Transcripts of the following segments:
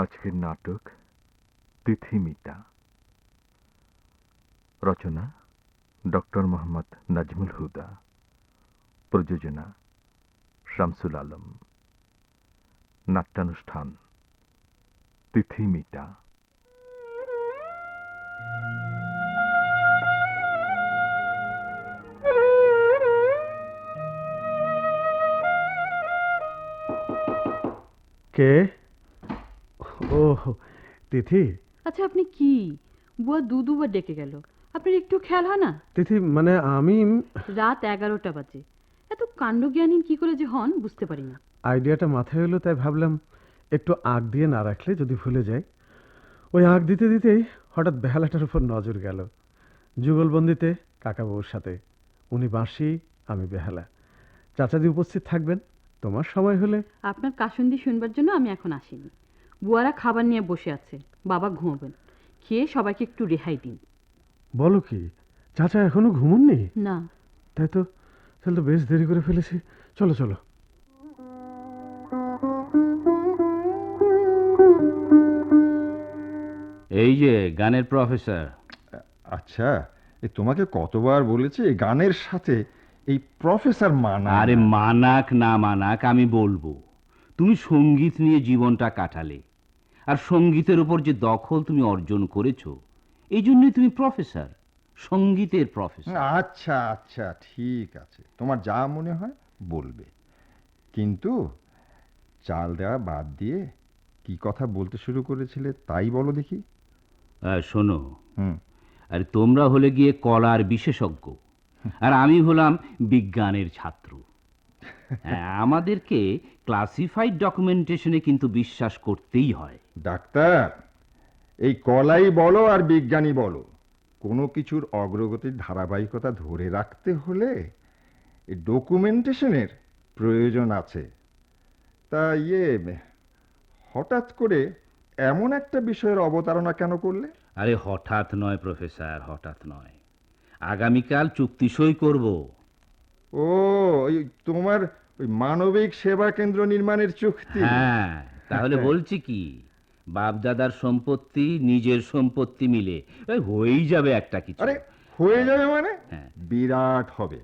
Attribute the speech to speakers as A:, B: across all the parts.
A: আজকের নাটক তিথিমিতা। রচনা ডক্টর মোহাম্মদ নাজমুল হুদা। প্রযোজনা শামসুল আলম। নাট্যানুষ্ঠান তিথিমিতা।
B: কে? ও, তিথি।
C: আচ্ছা, আপনি কি বুয়া দুবার ডেকে গেল, আপনার একটু খেয়াল হয় না?
B: তিথি মানে আমি
C: রাত 11টা বাজে, এত কাণ্ডজ্ঞানী কি করে যে হন বুঝতে পারি না।
B: আইডিয়াটা মাথায় এলো, তাই ভাবলাম একটু আগ দিয়ে না রাখলে যদি ভুলে যাই। ওই আগ দিতে দিতেই হঠাৎ বেহালাটার উপর নজর গেল। যুগলবন্দিতে কাকাবাবুর সাথে, উনি বাঁশি, আমি বেহালা। চাচাজি উপস্থিত থাকবেন, তোমার সময় হলে।
C: আপনার কাসুন্দি শুনবার জন্য আমি এখন আসিনি। বুয়ারা খাবার নিয়ে বসে আছে, বাবা ঘুমাবেন। খেয়ে সবাইকে একটু রেহাই দিন।
B: বলো কি, চাচা এখনো ঘুমোননি?
C: না।
B: তাই তো, তাহলে তো বেশ দেরি করে ফেলেছি। চলো চলো।
D: এই যে গানের প্রফেসর।
E: আচ্ছা, তোমাকে কতবার বলেছি গানের সাথে এই প্রফেসর মানায়
D: আরে
E: না।
D: মানাক না মানাক আমি বলবো, তুমি সঙ্গীত নিয়ে জীবনটা কাটালে, আর সঙ্গীতের উপর যে দখল তুমি অর্জন করেছো, এই জন্যই তুমি প্রফেসর, সঙ্গীতের প্রফেসর।
E: আচ্ছা আচ্ছা, ঠিক আছে, তোমার যা মনে হয় বলবে, কিন্তু চাল দেওয়া বাদ দিয়ে কি কথা বলতে শুরু করেছিলে তাই বলো দেখি।
D: শোনো,
E: হুম।
D: আর তোমরা হলে গিয়ে কলার বিশেষজ্ঞ, আর আমি হলাম বিজ্ঞানের ছাত্র। হ্যাঁ, আমাদেরকে ক্লাসিফাইড ডকুমেন্টেশনে কিন্তু বিশ্বাস করতেই হয়।
E: ডাক্তার, এই কলাই বলো আর বিজ্ঞানী বলো, কোনো কিছুর অগ্রগতির ধারাবাহিকতা ধরে রাখতে হলে এই ডকুমেন্টেশনের প্রয়োজন আছে। তা হঠাৎ করে এমন একটা বিষয়ের অবতারণা কেন করলে?
D: আরে হঠাৎ নয় প্রফেসর, হঠাৎ নয়। আগামীকাল চুক্তি সই করব।
E: ও, ওই তোমার ওই মানবিক সেবা কেন্দ্র নির্মাণের চুক্তি?
D: হ্যাঁ, তাহলে বলছি কি, বাপদাদার সম্পত্তি নিজের সম্পত্তি মিলে হয়েই যাবে একটা কিছু।
E: আরে হয়ে যাবে মানে?
D: হ্যাঁ।
E: বিরাট হবে।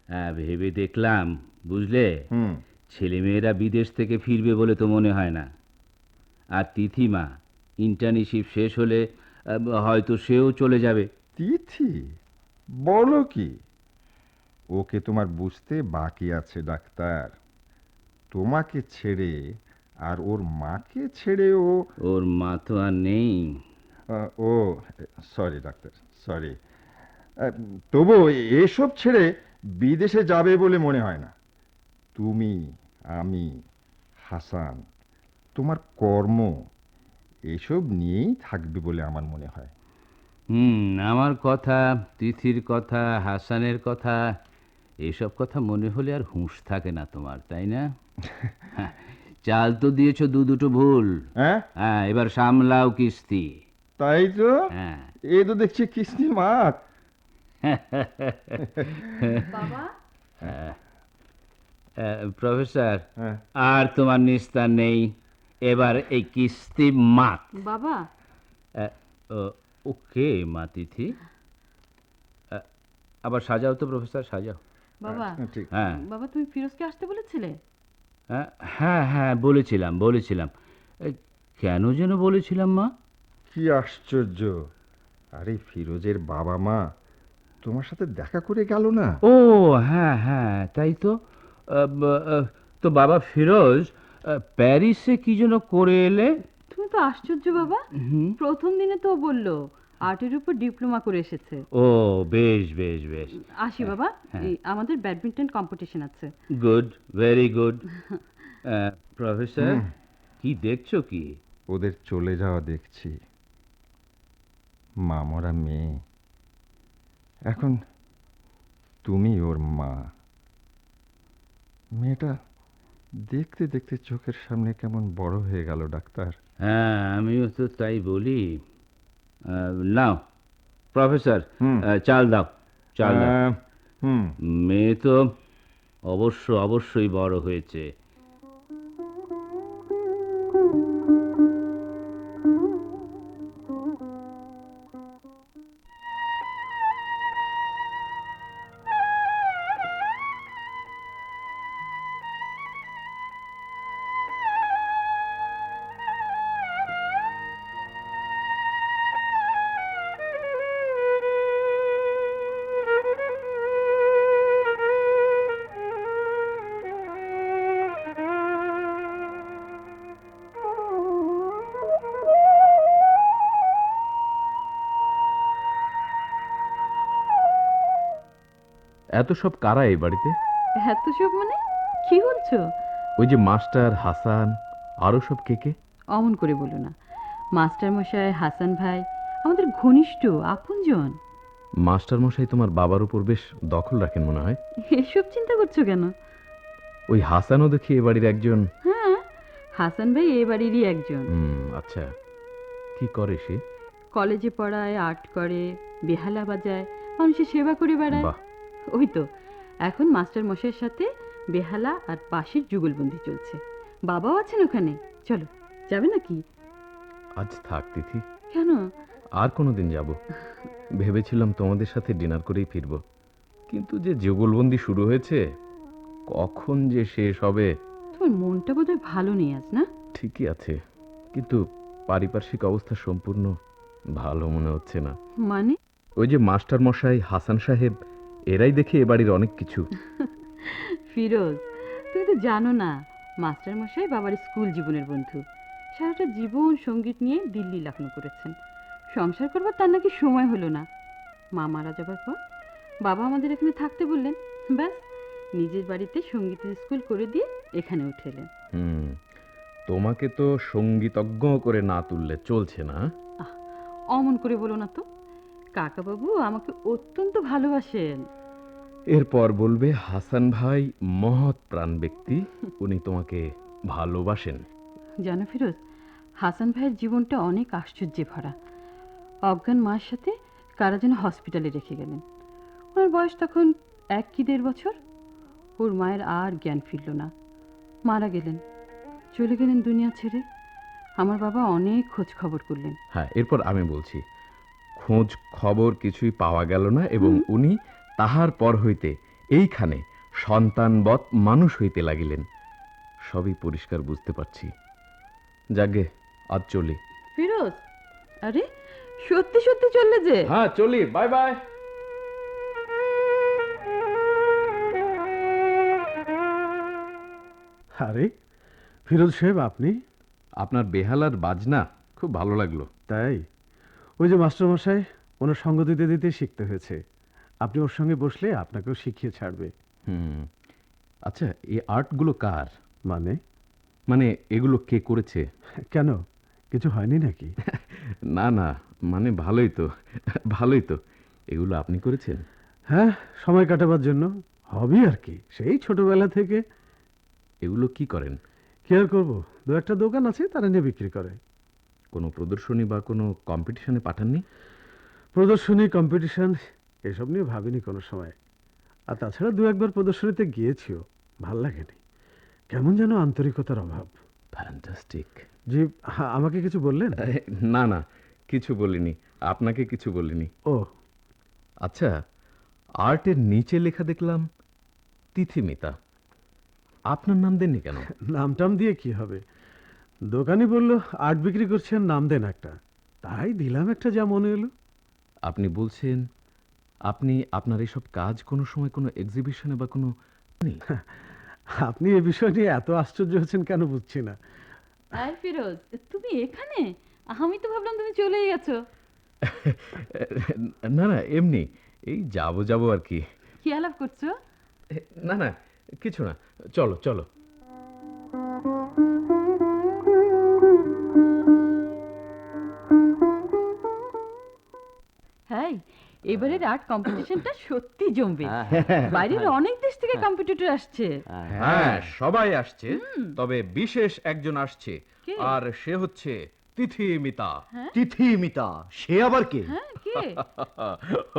D: হ্যাঁ, ভেবে দেখলাম, বুঝলে,
E: হুম।
D: ছেলেমেয়েরা বিদেশ থেকে ফিরবে বলে তো মনে হয় না। আর তিথিমা ইন্টার্নশিপ শেষ হলে হয়তো সেও চলে যাবে।
E: তিথি? বলো কি? ওকে তোমার বুঝতে বাকি আছে ডাক্তার। তোমাকে ছেড়ে আর ওর মাকে ছেড়ে
D: ওর মা তো আর নেই।
E: ও, সরি ডাক্তার, সরি। তবু এসব ছেড়ে বিদেশে যাবে বলে মনে হয় না। তুমি, আমি, হাসান, তোমার কর্ম এসব নিয়েই থাকবে বলে আমার মনে হয়।
D: আমার কথা, তিথির কথা, হাসানের কথা, এসব কথা মনে হলে আর হুঁশ থাকে না তোমার, তাই না? চাল তো দিয়েছো দুটো ভুল।
E: হ্যাঁ,
D: হ্যাঁ, এবার সামলাও কিস্তি।
E: তাই তো।
D: হ্যাঁ।
E: এ তো দেখছি কিস্তির মাঠ।
C: বাবা,
D: প্রফেসর,
E: হ্যাঁ।
D: আর তোমার নিস্তার নেই, এবার এই কিস্তি মাত।
C: বাবা।
D: ওকে মা তিথি, আবার সাজাও তো প্রফেসর, সাজাও।
C: বাবা,
E: ঠিক।
D: হ্যাঁ
C: বাবা তুমি ফিরোজকে আসতে বলেছিলে?
D: হ্যাঁ হ্যাঁ, বলেছিলাম। এ, কেন যেন বলেছিলাম মা?
E: কি আশ্চর্য! আরে ফিরোজের বাবা মা তোমার সাথে দেখা করে গেল না?
D: ও হ্যাঁ হ্যাঁ, তাই তো। তো বাবা ফিরোজ প্যারিসে কি যেন করে এলে?
C: তুমি তো আশ্চর্য বাবা, প্রথম দিনে তো ও বললো আর্টের উপর ডিপ্লোমা করে এসেছে।
D: ও বেশ বেশ বেশ।
C: আসি বাবা, এই আমাদের ব্যাডমিন্টন কম্পিটিশন আছে।
D: Good, very good. প্রফেসর, কি দেখছো কি?
E: ওদের চলে যাওয়া দেখছি। মামরা মেয়ে, এখন তুমি ওর মা। মেয়েটা দেখতে দেখতে চোখের সামনে কেমন বড় হয়ে গেল ডাক্তার।
D: হ্যাঁ, আমিও তো তাই বলি। নাও প্রফেসর, চাল দাও।
E: হুম।
D: মেয়ে তো অবশ্যই বড় হয়েছে।
A: এত সব কারা এই বাড়িতে?
C: এত সব মানে কি বলছো?
A: ওই যে মাস্টার, হাসান, আরো সব কে কে?
C: অমন করে বলো না। মাস্টার মশাই, হাসান ভাই আমাদের ঘনিষ্ঠ আপনজন।
A: মাস্টার মশাই তোমার বাবার উপর বেশ দখল রাখেন মনে হয়।
C: এসব চিন্তা করছো কেন?
A: ওই হাসানও দেখি এ বাড়ির একজন।
C: হ্যাঁ, হাসান ভাই এ বাড়িরই একজন।
A: আচ্ছা, কি করে সে?
C: কলেজে পড়ায়, আর্ট করে, বেহালা বাজায়, মানুষের সেবা করে বেড়ায়।
A: বাহ।
C: ওই তো এখন মাস্টার মশাইয়ের সাথে বেহালা আর বাঁশির যুগলবন্দি চলছে। বাবাও আছেন ওখানে। চলো, যাবে নাকি?
A: আজ থাক তিথি,
C: কেন?
A: আর কোনোদিন যাব। ভেবেছিলাম তোমাদের সাথে ডিনার করেই ফিরব, কিন্তু যে যুগলবন্দি শুরু হয়েছে, কখন যে শেষ হবে।
C: তোমার মনটা বোধহয় ভালো নেই আজ, না?
A: ঠিকই আছে, কিন্তু পারিপার্শ্বিক অবস্থা সম্পূর্ণ ভালো মনে হচ্ছে না।
C: মানে?
A: ওই যে মাস্টার মশাই, হাসান সাহেব, এরাই দেখে এ বাড়ির অনেক কিছু।
C: ফিরোজ, তুমি তো জানো না, মাস্টার মশাই বাবার স্কুল জীবনের বন্ধু। সারাটা জীবন সঙ্গীত নিয়ে দিল্লি লাখনৌ করেছেন। সংসার করবার তার নাকি সময় হলো না। মা মারা যাবার পর বাবা আমাদের এখানে থাকতে বললেন। ব্যাস, নিজের বাড়িতে সঙ্গীতের স্কুল করে দিয়ে এখানে উঠে এলেন।
A: তোমাকে তো সঙ্গীতজ্ঞ করে না তুললে চলছে না।
C: অমন করে বলো না তো। কাকাবাবু আমাকে অত্যন্ত ভালোবাসেন।
A: এরপর বলবে হাসান ভাই মহৎ প্রাণ ব্যক্তি, উনি তোমাকে ভালোবাসেন।
C: জানো ফিরোজ, হাসান ভাইয়ের জীবনটা অনেক আশ্চর্যে ভরা। অজ্ঞান মায়ের সাথে কারা যেন হসপিটালে রেখে গেলেন। ওনার বয়স তখন 1 কি 1.5 বছর। ওর মায়ের আর জ্ঞান ফিরল না, মারা গেলেন, চলে গেলেন দুনিয়া ছেড়ে। আমার বাবা অনেক খোঁজ খবর করলেন।
A: হ্যাঁ, এরপর আমি বলছি। খোঁজ খবর কিছুই পাওয়া গেল না, এবং উনি তাহার পর হইতে এইখানে সন্তানবৎ মানুষ হইতে লাগিলেন। সবই পরিষ্কার বুঝতে পারছি। যাগে, আজ চলি।
C: ফিরোজ, আরে সত্যি সত্যি চললে যে?
A: হ্যাঁ, চলি। Bye bye.
B: আরে ফিরোজ সাহেব, আপনি?
A: আপনার বেহালার বাজনা খুব ভালো লাগলো।
B: তাই? ওই যে মাস্টারমশাই, ওনার সঙ্গ দিতে দিতে শিখতে হয়েছে। আপনি ওর সঙ্গে বসলে আপনাকেও শিখিয়ে ছাড়বে।
A: আচ্ছা, এই আর্টগুলো কার?
B: মানে?
A: মানে এগুলো কে করেছে?
B: কেন, কিছু হয়নি নাকি?
A: না না, মানে ভালোই তো, ভালোই তো। এগুলো আপনি করেছেন?
B: হ্যাঁ, সময় কাটাবার জন্য। হবি আর কি, সেই ছোটবেলা থেকে।
A: এগুলো কি করেন?
B: কি আর করবো, 2-1টা দোকান আছে, তারা নিয়ে বিক্রি করে।
A: কোনো প্রদর্শনী বা কোনো কম্পিটিশনে পাঠাননি?
B: প্রদর্শনী, কম্পিটিশন এসব নিয়ে ভাবিনি কোনো সময়। আর তাছাড়া 2-1বার প্রদর্শনীতে গিয়েছিও, ভাল লাগেনি। কেমন যেন আন্তরিকতার অভাব।
A: ফ্যান্টাস্টিক।
B: জি, আমাকে কিছু বললেন?
A: না না, কিছু বলিনি, আপনাকে কিছু বলিনি।
B: ও
A: আচ্ছা, আর্টের নিচে লেখা দেখলাম তিথিমিতা। আপনার নাম দেননি কেন?
B: নামটাম দিয়ে কি হবে, দোকানি বলল আর্ট বিক্রি করছেন, নাম দেন একটা, তাই দিলাম একটা, যা মনে এলো।
A: আপনি বলছেন আপনি আপনার এসব কাজ কোনো সময় কোনো এক্সিবিশনে বা কোনো
B: আপনি এ বিষয় নিয়ে এত আশ্চর্য হচ্ছেন কেন বুঝছি না।
C: আর ফিরোজ, তুমি এখানে? আমি তো ভাবলাম তুমি চলেই গেছো।
A: না না, এমনি এই যাবো যাবো আর কি।
C: কি আলাপ করছো?
A: না না, কিছু না, চলো চলো।
C: হ্যাঁ, এবারের আর্ট কম্পিটিশনটা সত্যি জমবে। বাইরের অনেক দেশ থেকে কম্পিটিটর আসছে।
A: হ্যাঁ, সবাই আসছে, তবে বিশেষ একজন আসছে,
C: কে?
A: আর সে হচ্ছে তিথিমিতা।
F: তিথিমিতা, সে আবার কে?
C: হ্যাঁ, কে?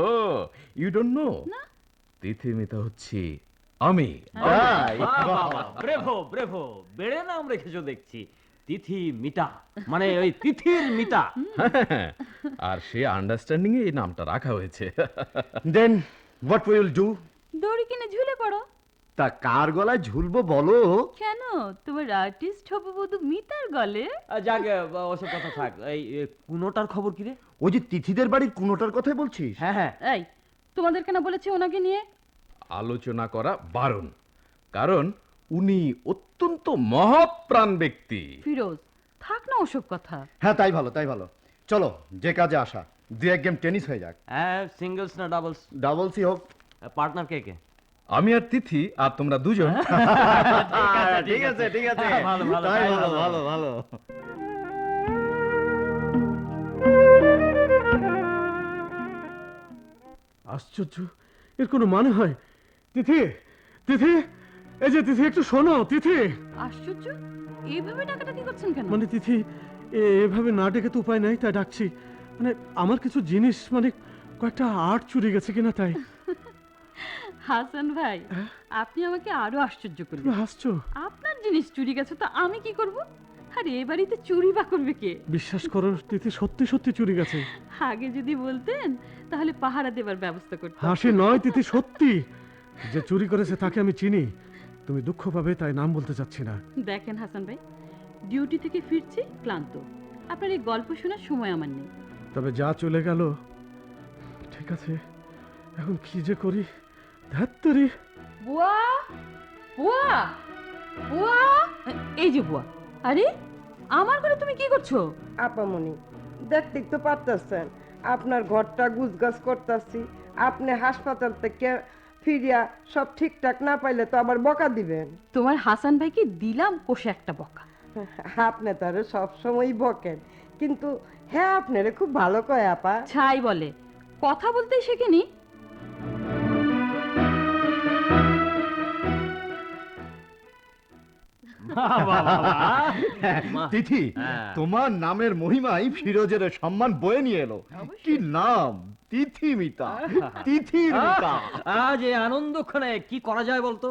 A: ও, ইউ ডোন্ট নো? তিথিমিতা হচ্ছে আমি।
F: তাই?
G: ব্রেভো ব্রেভো, বেড়ে নাম রেখেছো দেখছি। তিথি মিতা, মানে ওই তিথির মিতা।
A: আর সে আন্ডারস্ট্যান্ডিং এ এই নামটা রাখা হয়েছে।
F: দেন হোয়াট উইল ডু?
C: দড়ি কিনে ঝুলে পড়ো।
F: তা কার গলায় ঝুলবো বলো?
C: কেন, তোমার আর্টিস্ট হবে বধু মিতার গলে?
G: যাক, ওসব কথা থাক। এই কুনোটার খবর কি রে?
F: ওই যে তিথিদের বাড়ির কুনোটার কথাই বলছিস?
G: হ্যাঁ হ্যাঁ।
C: এই, তোমাদের কেন বলেছে ওনাকে নিয়ে?
A: আলোচনা করা বারণ, কারণ উনি অত্যন্ত মহৎ প্রাণ ব্যক্তি।
C: ফিরোজ, থাক না ওসব কথা।
F: হ্যাঁ, তাই ভালো, তাই ভালো। চলো, যে কাজে আসা, 2-1 গেম টেনিস হয়ে যাক।
G: হ্যাঁ, সিঙ্গলস না ডাবলস?
F: ডাবলসই হোক।
G: পার্টনার কে কে?
A: আমি আর তিথি আর তোমরা দুজন
F: ঠিক আছে ঠিক আছে
G: ভালো, ভালো,
F: তাই
G: তাই
F: ভালো
G: ভালো।
F: ভালো ভালো
B: আশ্চর্য, এর কোনো মানে হয়? তিথি, তিথি, এই যে তিথি, একটু শোনো তিথি।
C: আশ্চর্য, এইভাবে ডাকাডাকি করছেন কেন?
B: মানে তিথি, এভাবে না ডেকে তো উপায় নাই, তাই ডাকছি। মানে আমার কিছু জিনিস, মানে কয়েকটা আর্ট চুরি গেছে কিনা তাই।
C: হাসান ভাই, আপনি আমাকে আরো আশ্চর্য
B: তুমি
C: করলেন।
B: হাসছো?
C: আপনার জিনিস চুরি গেছে তো আমি কি করব? আর এ বাড়িতে চুরি বা করবে কে?
B: বিশ্বাস করো তিথি, সত্যি সত্যি চুরি গেছে।
C: আগে যদি বলতেন তাহলে পাহারা দেবার ব্যবস্থা করতাম।
B: হাসি নয় তিথি, সত্যি। যে চুরি করেছে তাকে আমি চিনি। তুমি দুঃখ পাবে তাই নাম বলতে চাচ্ছি না।
C: দেখেন হাসান ভাই, ডিউটি থেকে ফিরছি ক্লান্ত, আপনার এই গল্প শোনার সময় আমার নেই।
B: তবে যা চলে গেল, ঠিক আছে, এখন কি যে করি। ধ্যাত্তরি।
C: বুয়া, বুয়া, বুয়া, এই যে বুয়া। আরে আমার ঘরে তুমি কি করছো?
H: আপামনি, দেখতেই তো পারতেছেন আপনার ঘরটা গুছগাছ করতেছি। আপনি হাসপাতাল থেকে ফিরিয়া সব ঠিকঠাক না পাইলে তো আবার বকা দিবেন।
C: তোমার হাসান ভাইকে দিলাম কষে একটা বকা।
H: আপনি তারে সবসময়ই বকেন, কিন্তু হ্যাঁ আপনারে খুব ভালো কয় আপা।
C: ছাই বলে, কথা বলতেই শেখেনি।
F: তিথি,
G: হ্যাঁ।
F: তোমার নামের মহিমাই ফিরোজের সম্মান বয়ে নিয়ে এলো। কি নাম, তিথি মিতা, তিথির মিতা।
G: আজ এই আনন্দক্ষণে কি করা যায় বলতো?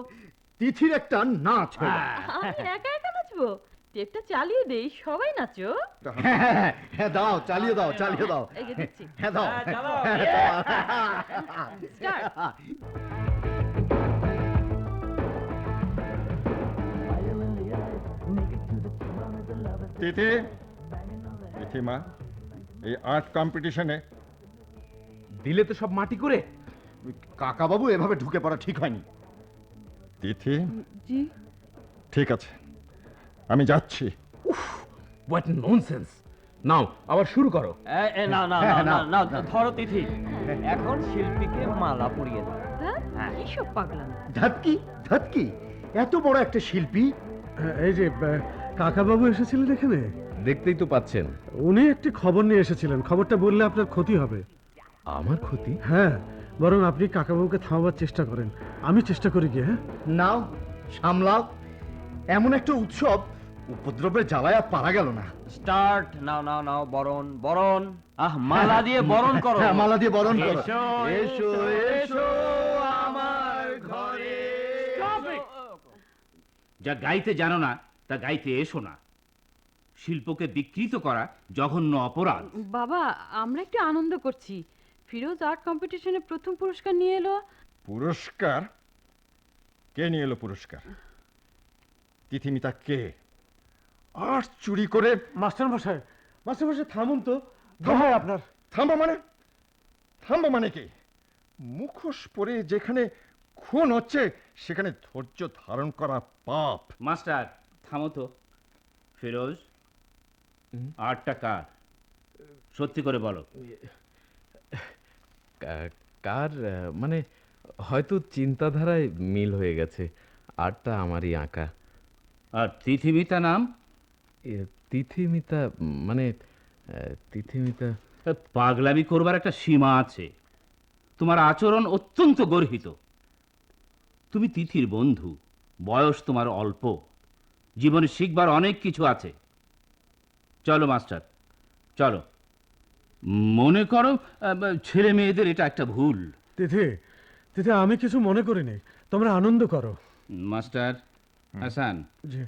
F: তিথির একটা নাচ হলো।
C: আমি একা একা নাচবো? টেপটা চালিয়ে দেই, সবাই নাচো।
F: হ্যাঁ দাও, চালিয়ে দাও, চালিয়ে দাও।
C: এই যে দিচ্ছি।
F: হ্যাঁ দাও।
G: হ্যাঁ, চালাও।
C: Start.
E: তিথি, তিথি মা, এই আর্ট কম্পিটিশনে
A: দিলে তো সব মাটি করে।
F: কাকাবাবু, এভাবে ঢুকে পড়া ঠিক হয়নি।
E: তিথি,
C: জি।
E: ঠিক আছে, আমি যাচ্ছি।
A: What nonsense. নাও আবার শুরু করো।
G: না না
F: হ্যাঁ,
G: না
F: নাও।
G: না, ধরো তিথি, এখন শিল্পীকে মালা পরিয়ে দাও।
C: এইসব পাগলাম।
F: ধাতকি, ধাতকি, এত বড় একটা শিল্পী।
B: এই যে কাকাবাবু এসেছিলেন এখানে।
A: দেখতেই তো পাচ্ছেন।
B: উনি একটি খবর নিয়ে এসেছিলেন। খবরটা বললে আপনার ক্ষতি হবে।
A: আমার ক্ষতি?
B: হ্যাঁ, বরং আপনি কাকাবাবুকে থামাবার চেষ্টা করেন, আমি চেষ্টা করি গিয়ে। হ্যাঁ,
F: নাও, সামলাও। এমন একটা উৎসব, উপদ্রবের জ্বালায় আর পারা গেল না।
G: স্টার্ট। নাও নাও নাও, বরণ বরণ। মালা দিয়ে বরণ করো।
F: হ্যাঁ, মালা দিয়ে বরণ করো।
G: এসো,
F: এসো এসো আমার ঘরে।
D: যা গাইতে জানো না তা গাইতে এসো না। শিল্পকে বিকৃত করা জঘন্য অপরাধ।
C: বাবা, আমরা একটু আনন্দ করছি। ফিরোজ আর্ট কম্পিটিশনে প্রথম পুরস্কার নিয়ে এলো।
E: পুরস্কার? কে নিয়ে এলো পুরস্কার? তিথিমিতা কে? আর্ট চুরি করে?
B: মাস্টার মশাই, মাস্টার মশাই থামুন তো, দোহাই আপনার।
E: থামবা মানে? থামবা মানে কি? মুখোশ পরে যেখানে খুন হচ্ছে সেখানে ধৈর্য ধারণ করা পাপ।
D: মাস্টার, থামো তো। ফিরোজ, আটটা কার? সত্যি করে বলো।
A: কার মানে হয়তো চিন্তাধারায় মিল হয়ে গেছে। আরটা আমারই আঁকা।
D: আর তিথিমিতা নাম?
A: তিথিমিতা মানে তিথিমিতা।
D: পাগলামি করবার একটা সীমা আছে। তোমার আচরণ অত্যন্ত গর্হিত। তুমি তিথির বন্ধু, বয়স তোমার অল্প, জীবনে শিখবার অনেক কিছু আছে। চলো মাস্টার, চলো। মনে করো ছেলে মেয়েদের এটা একটা ভুল।
B: তিথি, তিথি, আমি কিছু মনে করিনি, তোমরা আনন্দ করো।
D: মাস্টার হাসান,
B: জি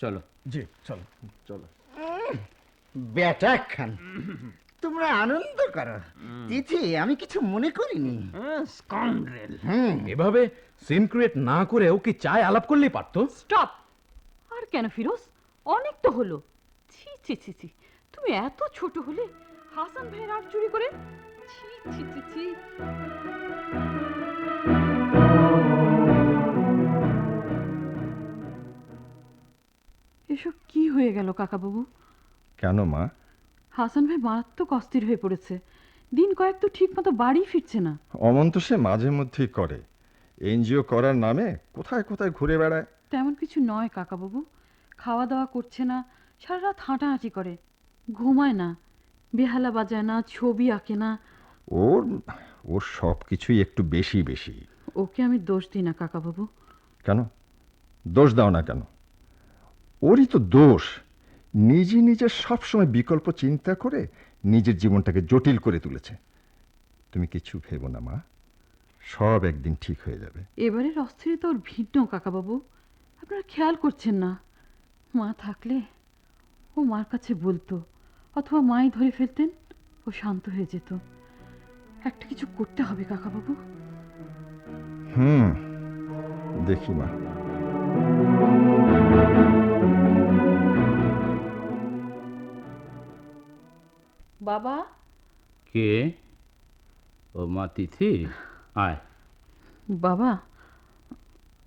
D: চলো।
B: জি, চলো।
F: চলো। বেটা খান, তোমরা আনন্দ করো। তিথি, আমি কিছু মনে করিনি।
G: স্কাউন্ড্রেল।
A: এভাবে সিন ক্রিয়েট না করে ওকে চায় আলাপ করলেই পারতো।
C: স্টপ। আর কেন ফিরোজ, অনেক তো হলো। ছি ছি ছি ছি, তুমি এত ছোট হলে হাসান ভাইয়ের আর্ট চুরি করে। ছি ছি ছি ছি। এসব কি হয়ে গেল কাকাবাবু?
E: কেন মা?
C: হাসান ভাই মারাত্মক অস্থির হয়ে পড়েছে। দিন কয়েক তো ঠিক মতো বাড়ি ফিরছে না।
E: অমন তো সে মাঝে মধ্যেই করে, এনজিও করার নামে কোথায় কোথায় ঘুরে বেড়ায়।
C: তেমন কিছু নয় কাকাবাবু, খাওয়া দাওয়া করছে না, সারা রাত হাঁটাহাঁটি করে, ঘুমায় না, বেহালা বাজায় না, ছবি আঁকে না।
E: ওর ওর সব কিছুই একটু বেশি বেশি।
C: ওকে আমি দোষ দিই না কাকাবাবু।
E: কেন দোষ দাও না কেন? ওরই তো দোষ, নিজে নিজে সবসময় বিকল্প চিন্তা করে নিজের জীবনটাকে জটিল করে তুলেছে। তুমি কিছু ভেবো না মা, সব একদিন ঠিক হয়ে যাবে।
C: এবারের অস্থিরতা ওর ভিন্ন কাকাবাবু, আপনারা খেয়াল করছেন না। মা থাকলে ও মার কাছে বলতো, অথবা মাই ধরে ফেলতেন, ও শান্ত হয়ে যেত। একটা কিছু করতে হবে কাকাবাবু।
E: দেখি মা।
C: বাবা।
D: কে? ও মা তিথি, আয়।
C: বাবা।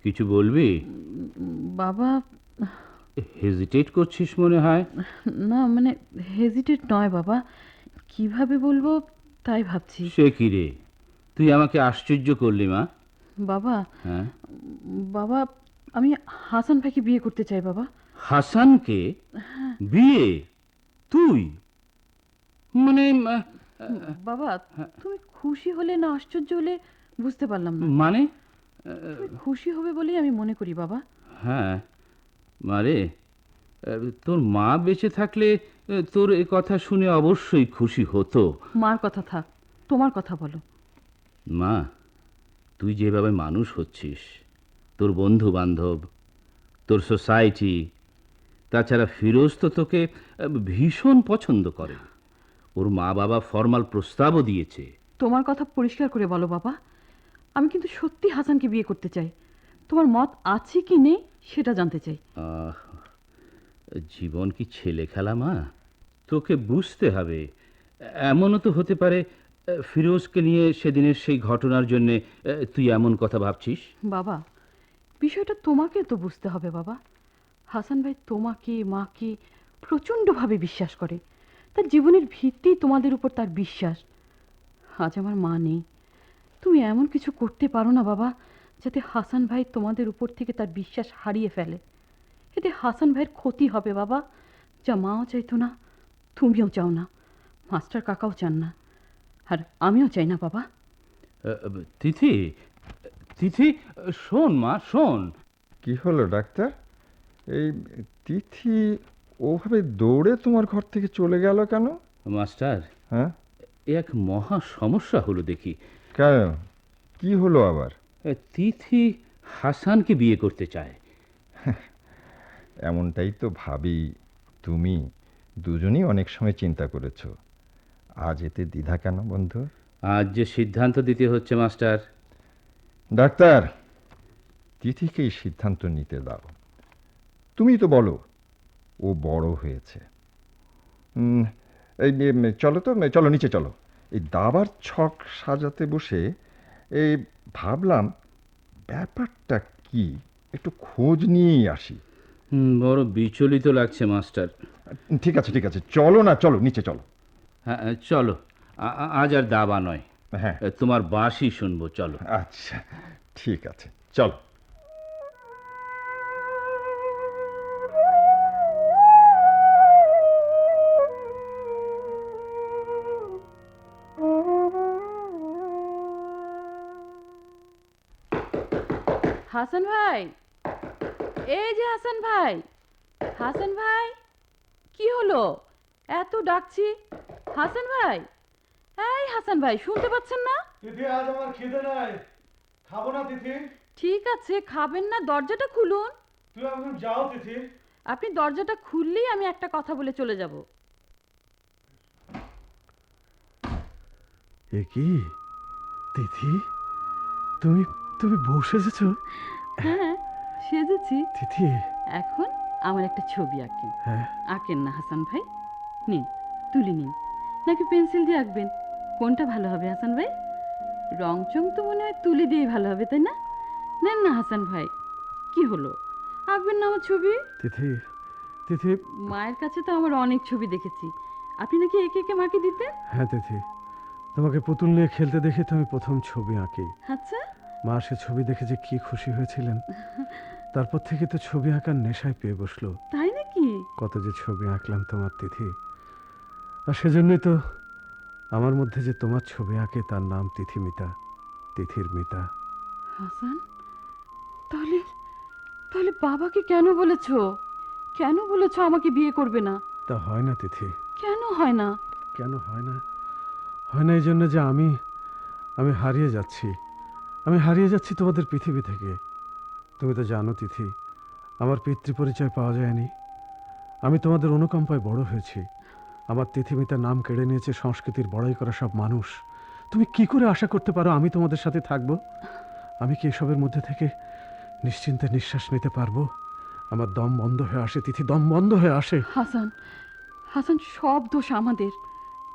D: কিছু বলবি?
C: বাবা।
D: হেজিটেট করছিস মনে হয়।
C: না মানে হেজিটেট নয় বাবা, কিভাবে বলবো তাই ভাবছি।
D: সে কি রে, তুই আমাকে আশ্চর্য করলি মা।
C: বাবা।
D: হ্যাঁ
C: বাবা, আমি হাসান ভাইকে বিয়ে করতে চাই বাবা।
D: হাসানকে বিয়ে? তুই মানে
C: বাবা, তুমি খুশি হলে না আশ্চর্য হলে বুঝতে পারলাম না।
D: মানে
C: তুমি খুশি হবে বলেই আমি মনে করি বাবা।
D: হ্যাঁ মারে, তোর মা বেঁচে থাকলে তোর এ কথা শুনে অবশ্যই খুশি হতো।
C: মার কথা থাক, তোমার কথা বলো।
D: মা, তুই যেভাবে মানুষ হচ্ছিস, তোর বন্ধু বান্ধব, তোর সোসাইটি, তাছাড়া ফিরোজ তো তোকে ভীষণ পছন্দ করে। ওর মা বাবা ফর্মাল প্রস্তাবও দিয়েছে।
C: তোমার কথা পরিষ্কার করে বলো বাবা, আমি কিন্তু সত্যি হাসানকে বিয়ে করতে চাই। তোমার মত আছে কি নেই সেটা জানতে চাই।
D: জীবন কি ছেলে খেলা মা? তোকে বুঝতে হবে। এমনও তো হতে পারে ফিরোজকে নিয়ে সেদিনের সেই ঘটনার জন্যে তুই এমন কথা ভাবছিস।
C: বাবা, বিষয়টা তোমাকে তো বুঝতে হবে বাবা। হাসান ভাই তোমাকে, মাকে প্রচণ্ডভাবে বিশ্বাস করে। তার জীবনের ভিত্তি তোমাদের উপর তার বিশ্বাস। আজ আমার মা নেই, তুমি এমন কিছু করতে পারো না বাবা যাতে হাসান ভাই তোমাদের উপর থেকে তার বিশ্বাস হারিয়ে ফেলে। এতে হাসান ভাইয়ের ক্ষতি হবে বাবা, যা মাও চাইতো না, তুমিও চাও না, মাস্টার কাকাও চান না, আর আমিও চাই না বাবা।
D: তিথি, তিথি, শোন মা, শোন।
E: কি হলো ডাক্তার? এই তিথি ওভাবে দৌড়ে তোমার ঘর থেকে চলে গেল কেন?
D: মাস্টার,
E: হ্যাঁ,
D: এক মহা সমস্যা হলো দেখি।
E: কেন, কি হলো আবার?
D: তিথি হাসানকে বিয়ে করতে চায়।
E: এমনটাই তো ভাবি। তুমি দুজনই অনেক সময় চিন্তা করেছো, আজ এতে দ্বিধা কেন বন্ধু?
D: আজ যে সিদ্ধান্ত দিতে হচ্ছে মাস্টার।
E: ডাক্তার, তিথিকে এই সিদ্ধান্ত নিতে দাও। তুমি তো বলো ও বড় হয়েছে। এই চলো তো, চলো নিচে চলো। এই দাবার ছক সাজাতে বসে এই ভাবলাম ব্যাপারটা কি, একটু খোঁজ নিয়েই আসি।
D: বড় বিচলিত লাগছে মাস্টার।
E: ঠিক আছে ঠিক আছে, চলো না, চলো নিচে চলো।
D: হ্যাঁ চলো, আজ আর দাবা নয়,
E: হ্যাঁ
D: তোমার বাঁশি শুনবো, চলো।
E: আচ্ছা ঠিক আছে, চলো।
C: হাসান ভাই, এই যে হাসান ভাই, হাসান ভাই, কি হলো এত ডাকছি? হাসান ভাই, এই হাসান ভাই, শুনতে পাচ্ছেন না?
B: তিথি, আজ আমার খিদে নাই, খাবো না তিথি।
C: ঠিক আছে, খাবেন না, দরজাটা খুলুন।
B: তুই এখন যাও তিথি।
C: আপনি দরজাটা খুললেই আমি একটা কথা বলে চলে যাব।
B: এ কি তিথি, তুমি তুমি বউ সেজেছো?
C: হ্যাঁ, সেজেছি।
B: তিথি।
C: এখন আমার একটা ছবি আঁকেন।
B: হ্যাঁ,
C: আঁকেন না হাসান ভাই, নিন, তুলে নিন, নাকি পেন্সিল দিয়ে আঁকবেন? কোনটা ভালো হবে হাসান ভাই? রং চং তো মনে হয় তুলি দিয়ে ভালো হবে, তাই না? নেন না হাসান ভাই, কি হলো, আঁকবেন না আমার ছবি?
B: তিথি, তিথি।
C: মায়ের কাছে তো আমার অনেক ছবি দেখেছি, আপনি নাকি একে একে মাকে দিতেন।
B: হ্যাঁ তিথি, তোমাকে পুতুল নিয়ে খেলতে দেখে তো আমি প্রথম ছবি আঁকি।
C: আচ্ছা,
B: মা সে ছবি দেখে যে কি খুশি হয়েছিলেন, তারপর থেকে তো ছবি আঁকার নেশায় পেয়ে বসলো।
C: তাই নাকি?
B: কত যে ছবি আঁকলাম তোমার তিথি, আর সেজন্যই তো আমার মধ্যে যে তোমার ছবি আঁকে তার নাম তিথিমিতা, তিথির মিতা।
C: হাসান, তাহলে তাহলে বাবাকে কেন বলেছো? কেন বলেছো আমাকে বিয়ে করবে না?
B: তা হয় না তিথি।
C: কেন হয় না?
B: কেন হয় না? হয় না এই জন্য যে আমি আমি হারিয়ে যাচ্ছি। আমি হারিয়ে যাচ্ছি তোমাদের পৃথিবী থেকে। তুমি তো জানো তিথি, আমার পিতৃ পরিচয় পাওয়া যায়নি। আমি তোমাদের অনুকম্পায় বড় হয়েছি। আমার তিথিমিতার নাম কেড়ে নিয়েছে সংস্কৃতির বড়াই করা সব মানুষ। তুমি কি করে আশা করতে পারো আমি তোমাদের সাথে থাকবো? আমি কি এসবের মধ্যে থেকে নিশ্চিন্তে নিঃশ্বাস নিতে পারবো? আমার দম বন্ধ হয়ে আসে তিথি, দম বন্ধ হয়ে আসে।
C: হাসান, হাসান, সব দোষ আমাদের।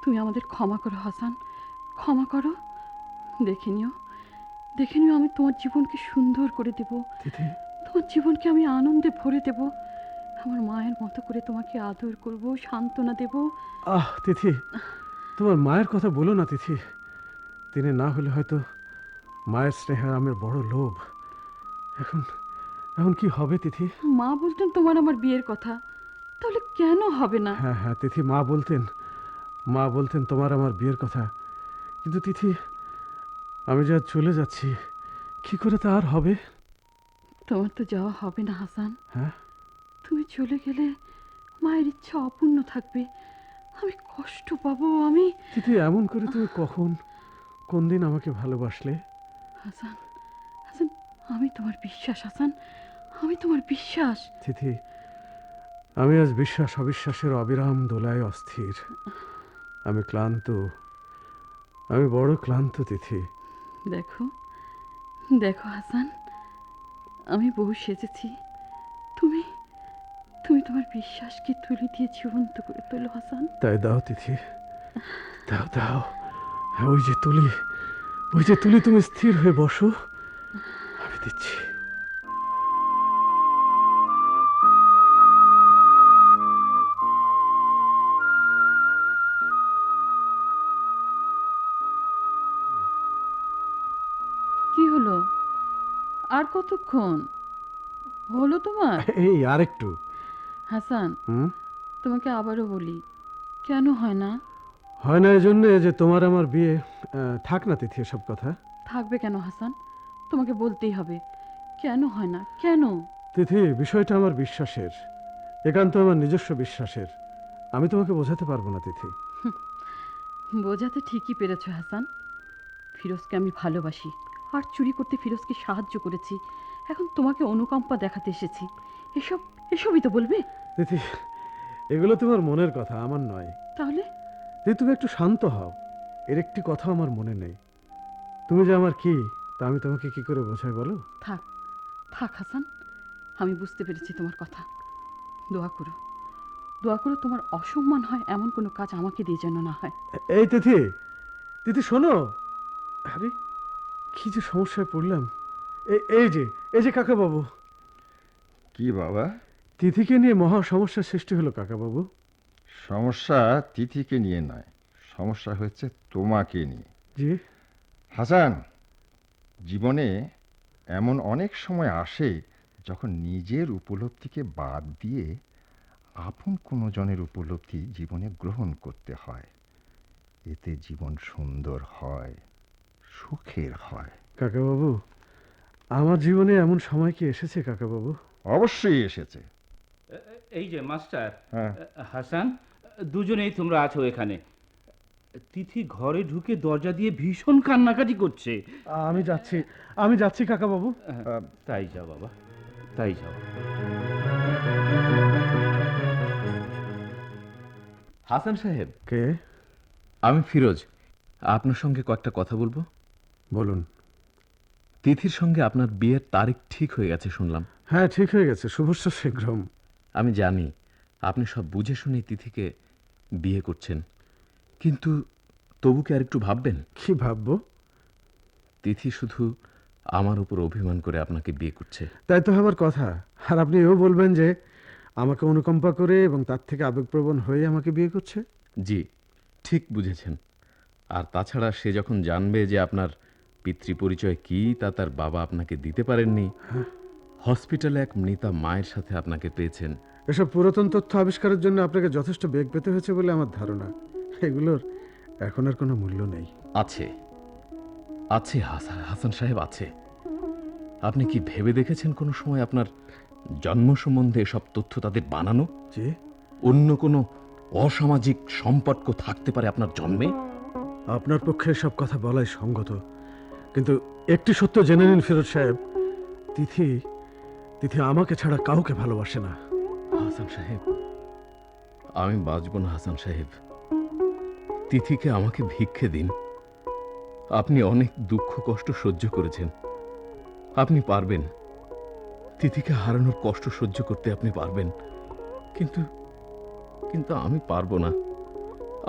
C: তুমি আমাদের ক্ষমা করো হাসান, ক্ষমা করো। দেখে নিও, দেখে নিও, আমি তোমার জীবনকে সুন্দর করে দেব।
B: তিথি,
C: তোমার জীবনকে আমি আনন্দে ভরে দেব। আমার মায়ের মতো করে তোমাকে আদর করব, সান্ত্বনা দেব।
B: আহ তিথি, তোমার মায়ের কথা বলো না তিথি। তিনি না হলে হয়তো মায়ের স্নেহের আমের বড় লোভ। এখন এখন কি হবে তিথি?
C: মা বলতেন তোমার আমার বিয়ের কথা, তাহলে কেন হবে না?
B: হ্যাঁ হ্যাঁ তিথি, মা বলতেন তোমার আমার বিয়ের কথা। কিন্তু তিথি, আমি যা চলে যাচ্ছি, কি করে তা আর হবে?
C: তোমার তো যাওয়া হবে না হাসান।
B: হ্যাঁ,
C: তুমি চলে গেলে মায়ের ইচ্ছা অপূর্ণ থাকবে। আমি কষ্ট পাবো। আমি
B: তিথি, এমন করে তুমি কখন কোন দিন আমাকে ভালোবাসলে?
C: হাসান, হাসান, আমি তোমার বিশ্বাস হাসান, আমি তোমার বিশ্বাস।
B: তিথি, আমি আজ বিশ্বাস অবিশ্বাসের অবিরাম দোলায় অস্থির। আমি ক্লান্ত, আমি বড় ক্লান্ত তিথি।
C: দেখো, দেখো হাসান, আমি বহু সেজেছি। তুমি তুমি তোমার বিশ্বাসকে তুলে দিয়ে জীবন্ত করে তোলো হাসান।
B: তাই দাও তিথি, দাও দাও। হ্যাঁ, ওই যে তুলি, ওই যে তুলি, তুমি স্থির হয়ে বসো, আমি দিচ্ছি।
C: কি হলো? আর কতক্ষণ হলো তোমার?
B: এই আরেকটু।
C: হাসান,
B: হুম,
C: তোমাকে আবারও বলি, কেন হয় না?
B: হয় না এজন্যে যে তোমার আমার বিয়ে। থাক না তিথি এসব কথা।
C: থাকবে কেন হাসান? তোমাকে বলতেই হবে, কেন হয় না, কেন?
B: তিথি, বিষয়টা আমার বিশ্বাসের, একান্ত আমার নিজস্ব বিশ্বাসের। আমি তোমাকে বোঝাতে পারবো না তিথি।
C: বোঝাতে ঠিকই পেরেছো হাসান। ফিরোজকে আমি ভালোবাসি, আর চুরি করতে ফিরোজকে সাহায্য করেছি। এখন তোমাকে অনুকম্পা দেখাতে এসেছি। এসবই তো বলবে।
B: তিথি, এগুলো তোমার মনের কথা, আমার নয়।
C: তাহলে
B: তিথি, তুমি একটু শান্ত হও। এর একটি কথা আমার মনে নেই। তুমি যে আমার কি, তা আমি তোমাকে কি করে বোঝাই বলো?
C: থাক, থাক হাসান, আমি বুঝতে পেরেছি তোমার কথা। দোয়া করো, দোয়া করো তোমার অসম্মান হয় এমন কোনো কাজ আমাকে দিয়ে যেন না হয়।
B: এই তিথি, তিথি শোনো। আরে কি যে সমস্যায় পড়লাম। এই যে কাকা বাবু।
E: কি বাবা?
B: তিথিকে নিয়ে মহা সমস্যার সৃষ্টি হলো কাকা বাবু।
E: সমস্যা তিথিকে নিয়ে নয়, সমস্যা হচ্ছে তোমাকে নিয়ে।
B: জি।
E: হাসান, জীবনে এমন অনেক সময় আসে যখন নিজের উপলব্ধিকে বাদ দিয়ে আপন কোনো জনের উপলব্ধি জীবনে গ্রহণ করতে হয়। এতে জীবন সুন্দর হয়, সুখের হয়।
B: কাকা বাবু, আমার জীবনে এমন সময় কি এসেছে কাকা বাবু?
E: অবশ্যই এসেছে।
D: এই যে মাস্টার,
E: হ্যাঁ।
D: হাসান, দুজনেই তোমরা আছো এখানে। তিথি ঘরে ঢুকে দরজা দিয়ে ভীষণ কান্নাকাটি করছে।
B: আমি যাচ্ছি কাকা বাবু।
D: তাই যাও বাবা, তাই যাও।
A: হাসান সাহেব,
B: কে?
A: আমি ফিরোজ। আপনার সঙ্গে কয়েকটা কথা বলবো।
B: বলুন।
A: তিথির সঙ্গে আপনার বিয়ের তারিখ ঠিক হয়ে গেছে শুনলাম।
B: হ্যাঁ, ঠিক হয়ে গেছে, শুভস্য শীঘ্রম।
A: আমি জানি আপনি সব বুঝে শুনে তিথিকে বিয়ে করছেন, কিন্তু তবু কি আর একটু ভাববেন?
B: কি ভাববো?
A: তিথি শুধু আমার উপর অভিমান করে আপনাকে বিয়ে করছে।
B: তাই তো হবার কথা। আর আপনি এও বলবেন যে আমাকে অনুকম্পা করে এবং তার থেকে আবেগপ্রবণ হয়ে আমাকে বিয়ে করছে?
A: জি, ঠিক বুঝেছেন। আর তাছাড়া সে যখন জানবে যে আপনার পিতৃপরিচয় কি তা তার বাবা আপনাকে দিতে পারেননি। হসপিটালে এক মৃতা মায়ের সাথে আপনাকে পেয়েছেন।
B: এসব পুরাতন তথ্য আবিষ্কারের জন্য আপনাকে যথেষ্ট বেগ পেতে হয়েছে বলে আমার ধারণা। এগুলোর এখন আর কোনো মূল্য নেই।
A: আছে, আছে হাসান সাহেব, আছে। আপনি কি ভেবে দেখেছেন কোনো সময় আপনার জন্ম সম্বন্ধে এসব তথ্য তাদের বানানো?
B: যে
A: অন্য কোনো অসামাজিক সম্পর্ক থাকতে পারে আপনার জন্মে?
B: আপনার পক্ষে সব কথা বলাই সঙ্গত, কিন্তু একটি সত্য জেনে নিন ফিরোজ সাহেব, তিথি তিথি আমাকে ছাড়া কাউকে ভালোবাসে না।
A: হাসান সাহেব, আমি বাঁচব না হাসান সাহেব। তিথিকে আমাকে ভিক্ষে দিন। আপনি অনেক দুঃখ কষ্ট সহ্য করেছেন, আপনি পারবেন। তিথিকে হারানোর কষ্ট সহ্য করতে আপনি পারবেন, কিন্তু কিন্তু আমি পারবো না।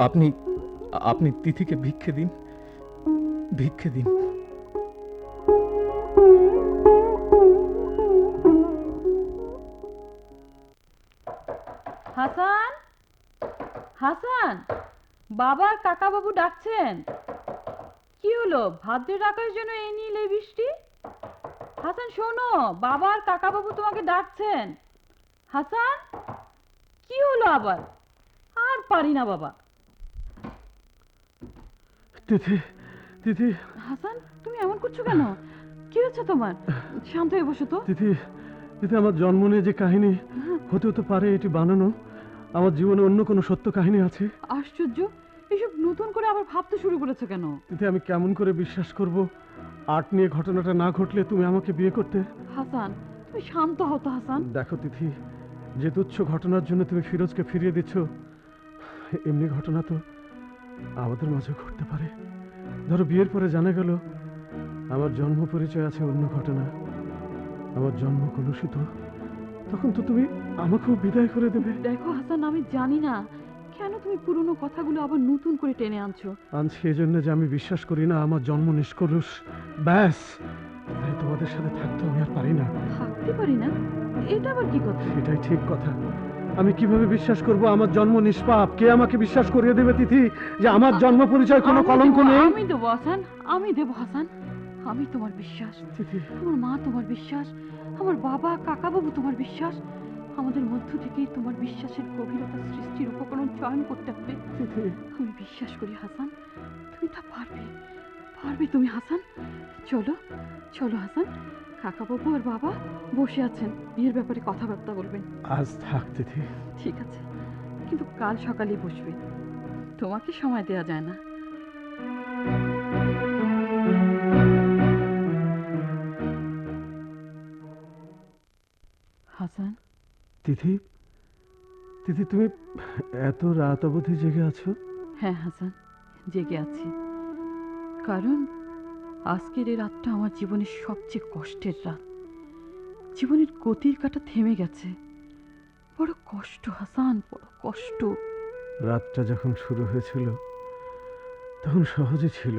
A: আপনি আপনি তিথিকে ভিক্ষে দিন, ভিক্ষে দিন।
C: হাসান, হাসান, বাবা কাকা বাবু ডাকছেন। কি হলো, ভাদ্রের আকাশ যেন এই নীল এই বৃষ্টি। হাসান শোনো, বাবা আর কাকা বাবু তোমাকে ডাকছেন। হাসান, কি হলো আবার? আর পারি না বাবা।
B: তিথি তিথি
C: হাসান, তুমি এমন করছো কেন? কি হচ্ছে তোমার? শান্ত হয়ে বসো তো।
B: তিথি তিথি, আমার জন্ম নিয়ে যে কাহিনী, হতে হতে পারে এটি বানানো। আমার জীবনে অন্য কোনো সত্য কাহিনী আছে।
C: আশ্চর্য, এসব নতুন করে আবার ভাবতে শুরু করেছো কেন?
B: তিথি, আমি কেমন করে বিশ্বাস করব আর্ট নিয়ে ঘটনাটা না ঘটলে তুমি আমাকে বিয়ে করতে?
C: হাসান, তুমি শান্ত হও তো হাসান।
B: দেখো তিথি, যে তুচ্ছ ঘটনার জন্য তুমি ফিরোজকে ফিরিয়ে দিচ্ছ, এমনি ঘটনা তো আমাদের মাঝে ঘটতে পারে। ধরো বিয়ের পরে জানা গেল আমার জন্ম পরিচয় আছে অন্য ঘটনা, আমার জন্ম কলুষিত, তখন তো তুমি আমাকেও বিদায় করে দেবে।
C: দেখো হাসান, আমি জানি না কেন তুমি পুরনো কথাগুলো আবার নতুন করে টেনে আনছো।
B: আনছি এজন্য যে আমি বিশ্বাস করি না আমার জন্ম নিষ্কলুষ, ব্যাস। তাই তোমাদের সাথে থাকতে আমি আর পারি না।
C: থাকতে পারি না? এটা আবার কি কথা?
B: এটাই ঠিক কথা। আমি কিভাবে বিশ্বাস করব আমার জন্ম নিষ্পাপ? কে আমাকে বিশ্বাস করিয়ে দেবে তিথি যে আমার জন্ম পরিচয় কোনো কলঙ্ক নেই?
C: আমি দেবো হাসান, আমি দেবো হাসান। আমি তোমার বিশ্বাস,
B: তিথি,
C: আমার মা তোমার বিশ্বাস, আমার বাবা কাকা বাবু তোমার বিশ্বাস। আমাদের মধ্য থেকে তোমার বিশ্বাসের গভীরতা সৃষ্টির উপকরণ চয়ন করতে হবে।
B: তিথি,
C: আমি বিশ্বাস করি হাসান, তুমি তা পারবে, পারবে তুমি হাসান। চলো চলো হাসান, কাকা বাবু আর বাবা বসে আছেন, বিয়ের ব্যাপারে কথাবার্তা বলবেন।
B: আজ থাক তিথি।
C: ঠিক আছে, কিন্তু কাল সকালে বসবে, তোমাকে সময় দেওয়া যায় না। হাসান,
B: তিথি তিথি, তুমি এত রাত অবধি জেগে আছো?
C: হ্যাঁ হাসান, জেগে আছি, কারণ আজকের এই রাতটা আমার জীবনের সবচেয়ে কষ্টের রাত। জীবনের গতির কাঁটা থেমে গেছে। বড় কষ্ট হাসান, বড় কষ্ট।
B: রাতটা যখন শুরু হয়েছিল তখন সহজে ছিল,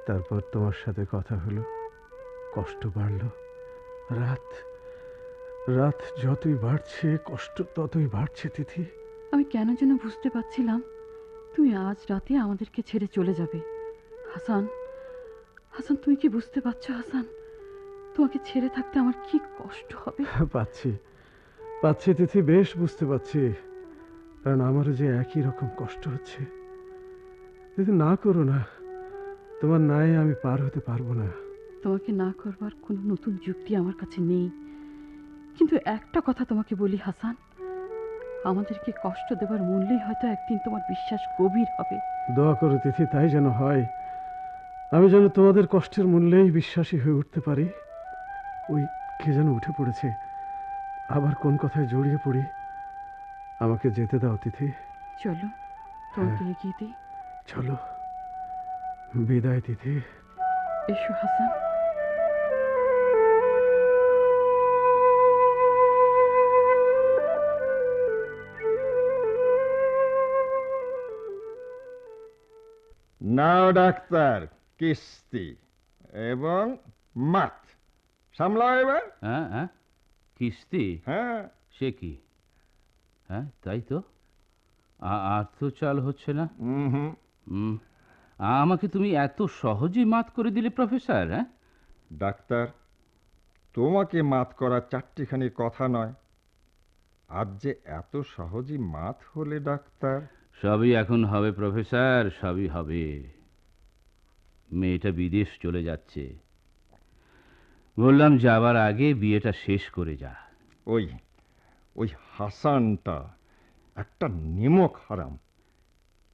B: তারপর তোমার সাথে কথা হলো, কষ্ট বাড়লো। রাত রাত যতই বাড়ছে কষ্ট ততই বাড়ছে তিথি।
C: আমি কেন যেন বুঝতে পারছিলাম তুমি আজ রাতে আমাদেরকে ছেড়ে চলে যাবে। হাসান, হাসান, তুমি কি বুঝতে পারছো হাসান, তোমাকে ছেড়ে থাকতে আমার কি কষ্ট হবে?
B: পাচ্ছি পাচ্ছি তিথি, বেশ বুঝতে পারছি, কারণ আমারও যে একই রকম কষ্ট হচ্ছে। তিথি, না করো না, তোমার নাই আমি পার হতে পারবো না।
C: তোমাকে না করবার কোনো নতুন যুক্তি আমার কাছে নেই, কিন্তু একটা কথা তোমাকে বলি হাসান, আমাদেরকে কষ্ট দেবার মূল্যেই হয়তো একদিন তোমার বিশ্বাস গভীর হবে।
B: দোয়া করো তিথি, তাই যেন হয়। আমি যেন তোমাদের কষ্টের মূল্যেই বিশ্বাসী হয়ে উঠতে পারি। ওই কে যেন উঠে পড়েছে, আবার কোন কথায় জড়িয়ে পড়ি। আমাকে যেতে দাও তিথি।
C: চলো তোমাকে এগিয়ে দিই।
B: চলো, বিদায় তিথি।
C: এসো হাসান।
E: নাও ডাক্তার, কিস্তি এবং মাত সামলাও এবার।
D: হ্যাঁ হ্যাঁ, কিস্তি?
E: হ্যাঁ,
D: সে কি? হ্যাঁ তাই তো, আর তো চাল হচ্ছে না।
E: হুম,
D: হুম, আমাকে তুমি এত সহজেই মাত করে দিলে প্রফেসর? হ্যাঁ,
E: ডাক্তার, তোমাকে মাত করা চারটিখানির কথা নয়। আজ যে এত সহজেই মাত হলে ডাক্তার।
D: সবই এখন হবে প্রফেসর, সবই হবে। মেয়েটা বিদেশ চলে যাচ্ছে, বললাম যাবার আগে বিয়েটা শেষ করে যা।
E: ওই ওই হাসানটা একটা নিমক হারাম,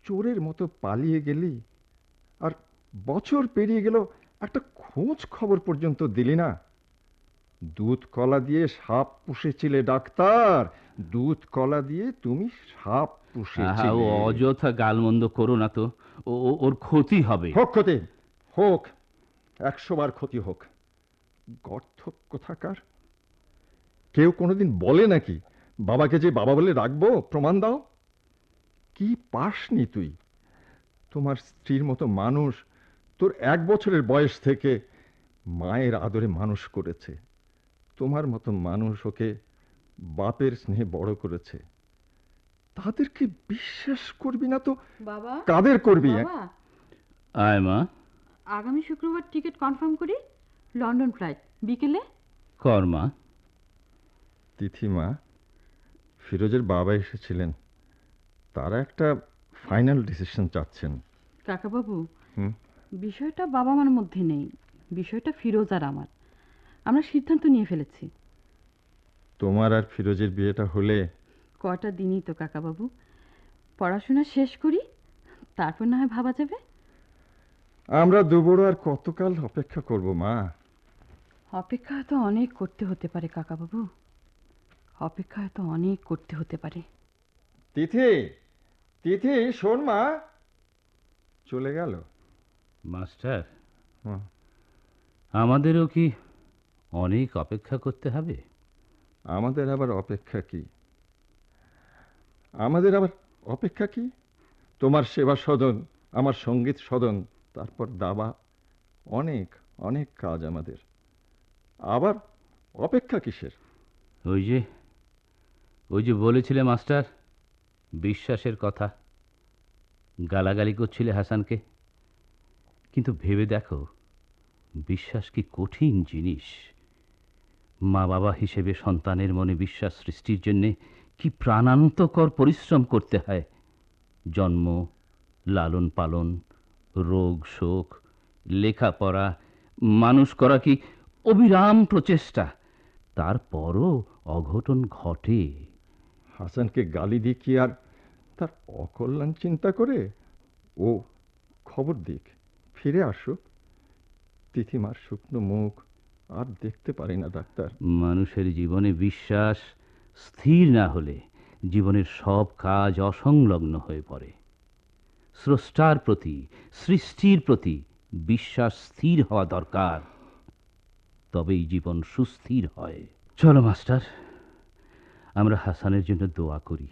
E: চোরের মতো পালিয়ে গেলি, আর বছর পেরিয়ে গেল, একটা খোঁজ খবর পর্যন্ত দিলি না। দুধ কলা দিয়ে সাপ পুষেছিলে ডাক্তার, দুধ কলা দিয়ে তুমি সাপ
D: আহা, ও
E: পুষেছিলে।
D: অযথা গালমন্দ করো না তো, ওর ক্ষতি হবে।
E: হোক ক্ষতি, হোক, 100 বার ক্ষতি হোক। গর্থক কোথাকার। কেউ কোনোদিন বলে নাকি বাবাকে যে বাবা বলে রাখবো? প্রমাণ দাও। কি পাসনি তুই? তোমার স্ত্রীর মতো মানুষ তোর 1 বছরের বয়স থেকে মায়ের আদরে মানুষ করেছে। তোমার মতো মানুষ ওকে বাপের স্নেহে বড় করেছে। তাদেরকে বিশ্বাস করবি না তো
C: বাবা,
E: কাদের করবি?
C: বাবা,
D: আয় মা,
C: আগামী শুক্রবার টিকিট কনফার্ম করি, লন্ডন ফ্লাইট, বিকেলে।
D: কর মা।
E: তিথিমা, ফিরোজের বাবা এসেছিলেন, তারা একটা ফাইনাল ডিসিশন চাচ্ছেন।
C: কাকাবাবু,
E: হুম?
C: বিষয়টা বাবা মার মধ্যে নেই, বিষয়টা ফিরোজ আর আমার। আমরা সিদ্ধান্ত নিয়ে ফেলেছি।
E: তোমার আর ফিরোজের বিয়েটা হলে
C: কটা দিনই তো কাকাবাবু, পড়াশোনা শেষ করি, তারপর না হয় ভাবা যাবে।
E: আমরা দুবড়ো আর কতকাল অপেক্ষা করব মা?
C: অপেক্ষা হয়তো অনেক করতে হতে পারে কাকাবাবু, অপেক্ষা হয়তো অনেক করতে হতে পারে।
E: তিথি, তিথি, শোন মা। চলে গেল।
D: মাস্টার,
E: হুম।
D: আমাদেরও কি অনেক অপেক্ষা করতে হবে?
E: আমাদের আবার অপেক্ষা কি? আমাদের আবার অপেক্ষা কি? তোমার সেবা সদন, আমার সঙ্গীত সদন, তারপর দাবা, অনেক অনেক কাজ আমাদের। আবার অপেক্ষা কিসের?
D: ওই যে বলেছিলে মাস্টার, বিশ্বাসের কথা, গালাগালি করছিলে হাসানকে। কিন্তু ভেবে দেখো, বিশ্বাস কি কঠিন জিনিস। মা বাবা হিসেবে সন্তানের মনে বিশ্বাস সৃষ্টির জন্যে কি প্রাণান্তকর পরিশ্রম করতে হয়। জন্ম, লালন পালন, রোগ শোক, লেখাপড়া, মানুষ করা কি অবিরাম প্রচেষ্টা। তারপরও অঘটন ঘটে।
E: হাসানকে গালি দিয়ে কি আর তার অকল্যাণ চিন্তা করে? ও খবর দিক, ফিরে আসুক। তিথিমার শুকনো মুখ আর দেখতে পারি না ডাক্তার।
D: মানুষের জীবনে বিশ্বাস স্থির না হলে জীবনের সব কাজ অসংলগ্ন হয়ে পড়ে। স্রষ্টার প্রতি, সৃষ্টির প্রতি বিশ্বাস স্থির হওয়া দরকার, তবেই জীবন সুস্থির হয়। চলো মাস্টার, আমরা হাসানের জন্য দোয়া করি,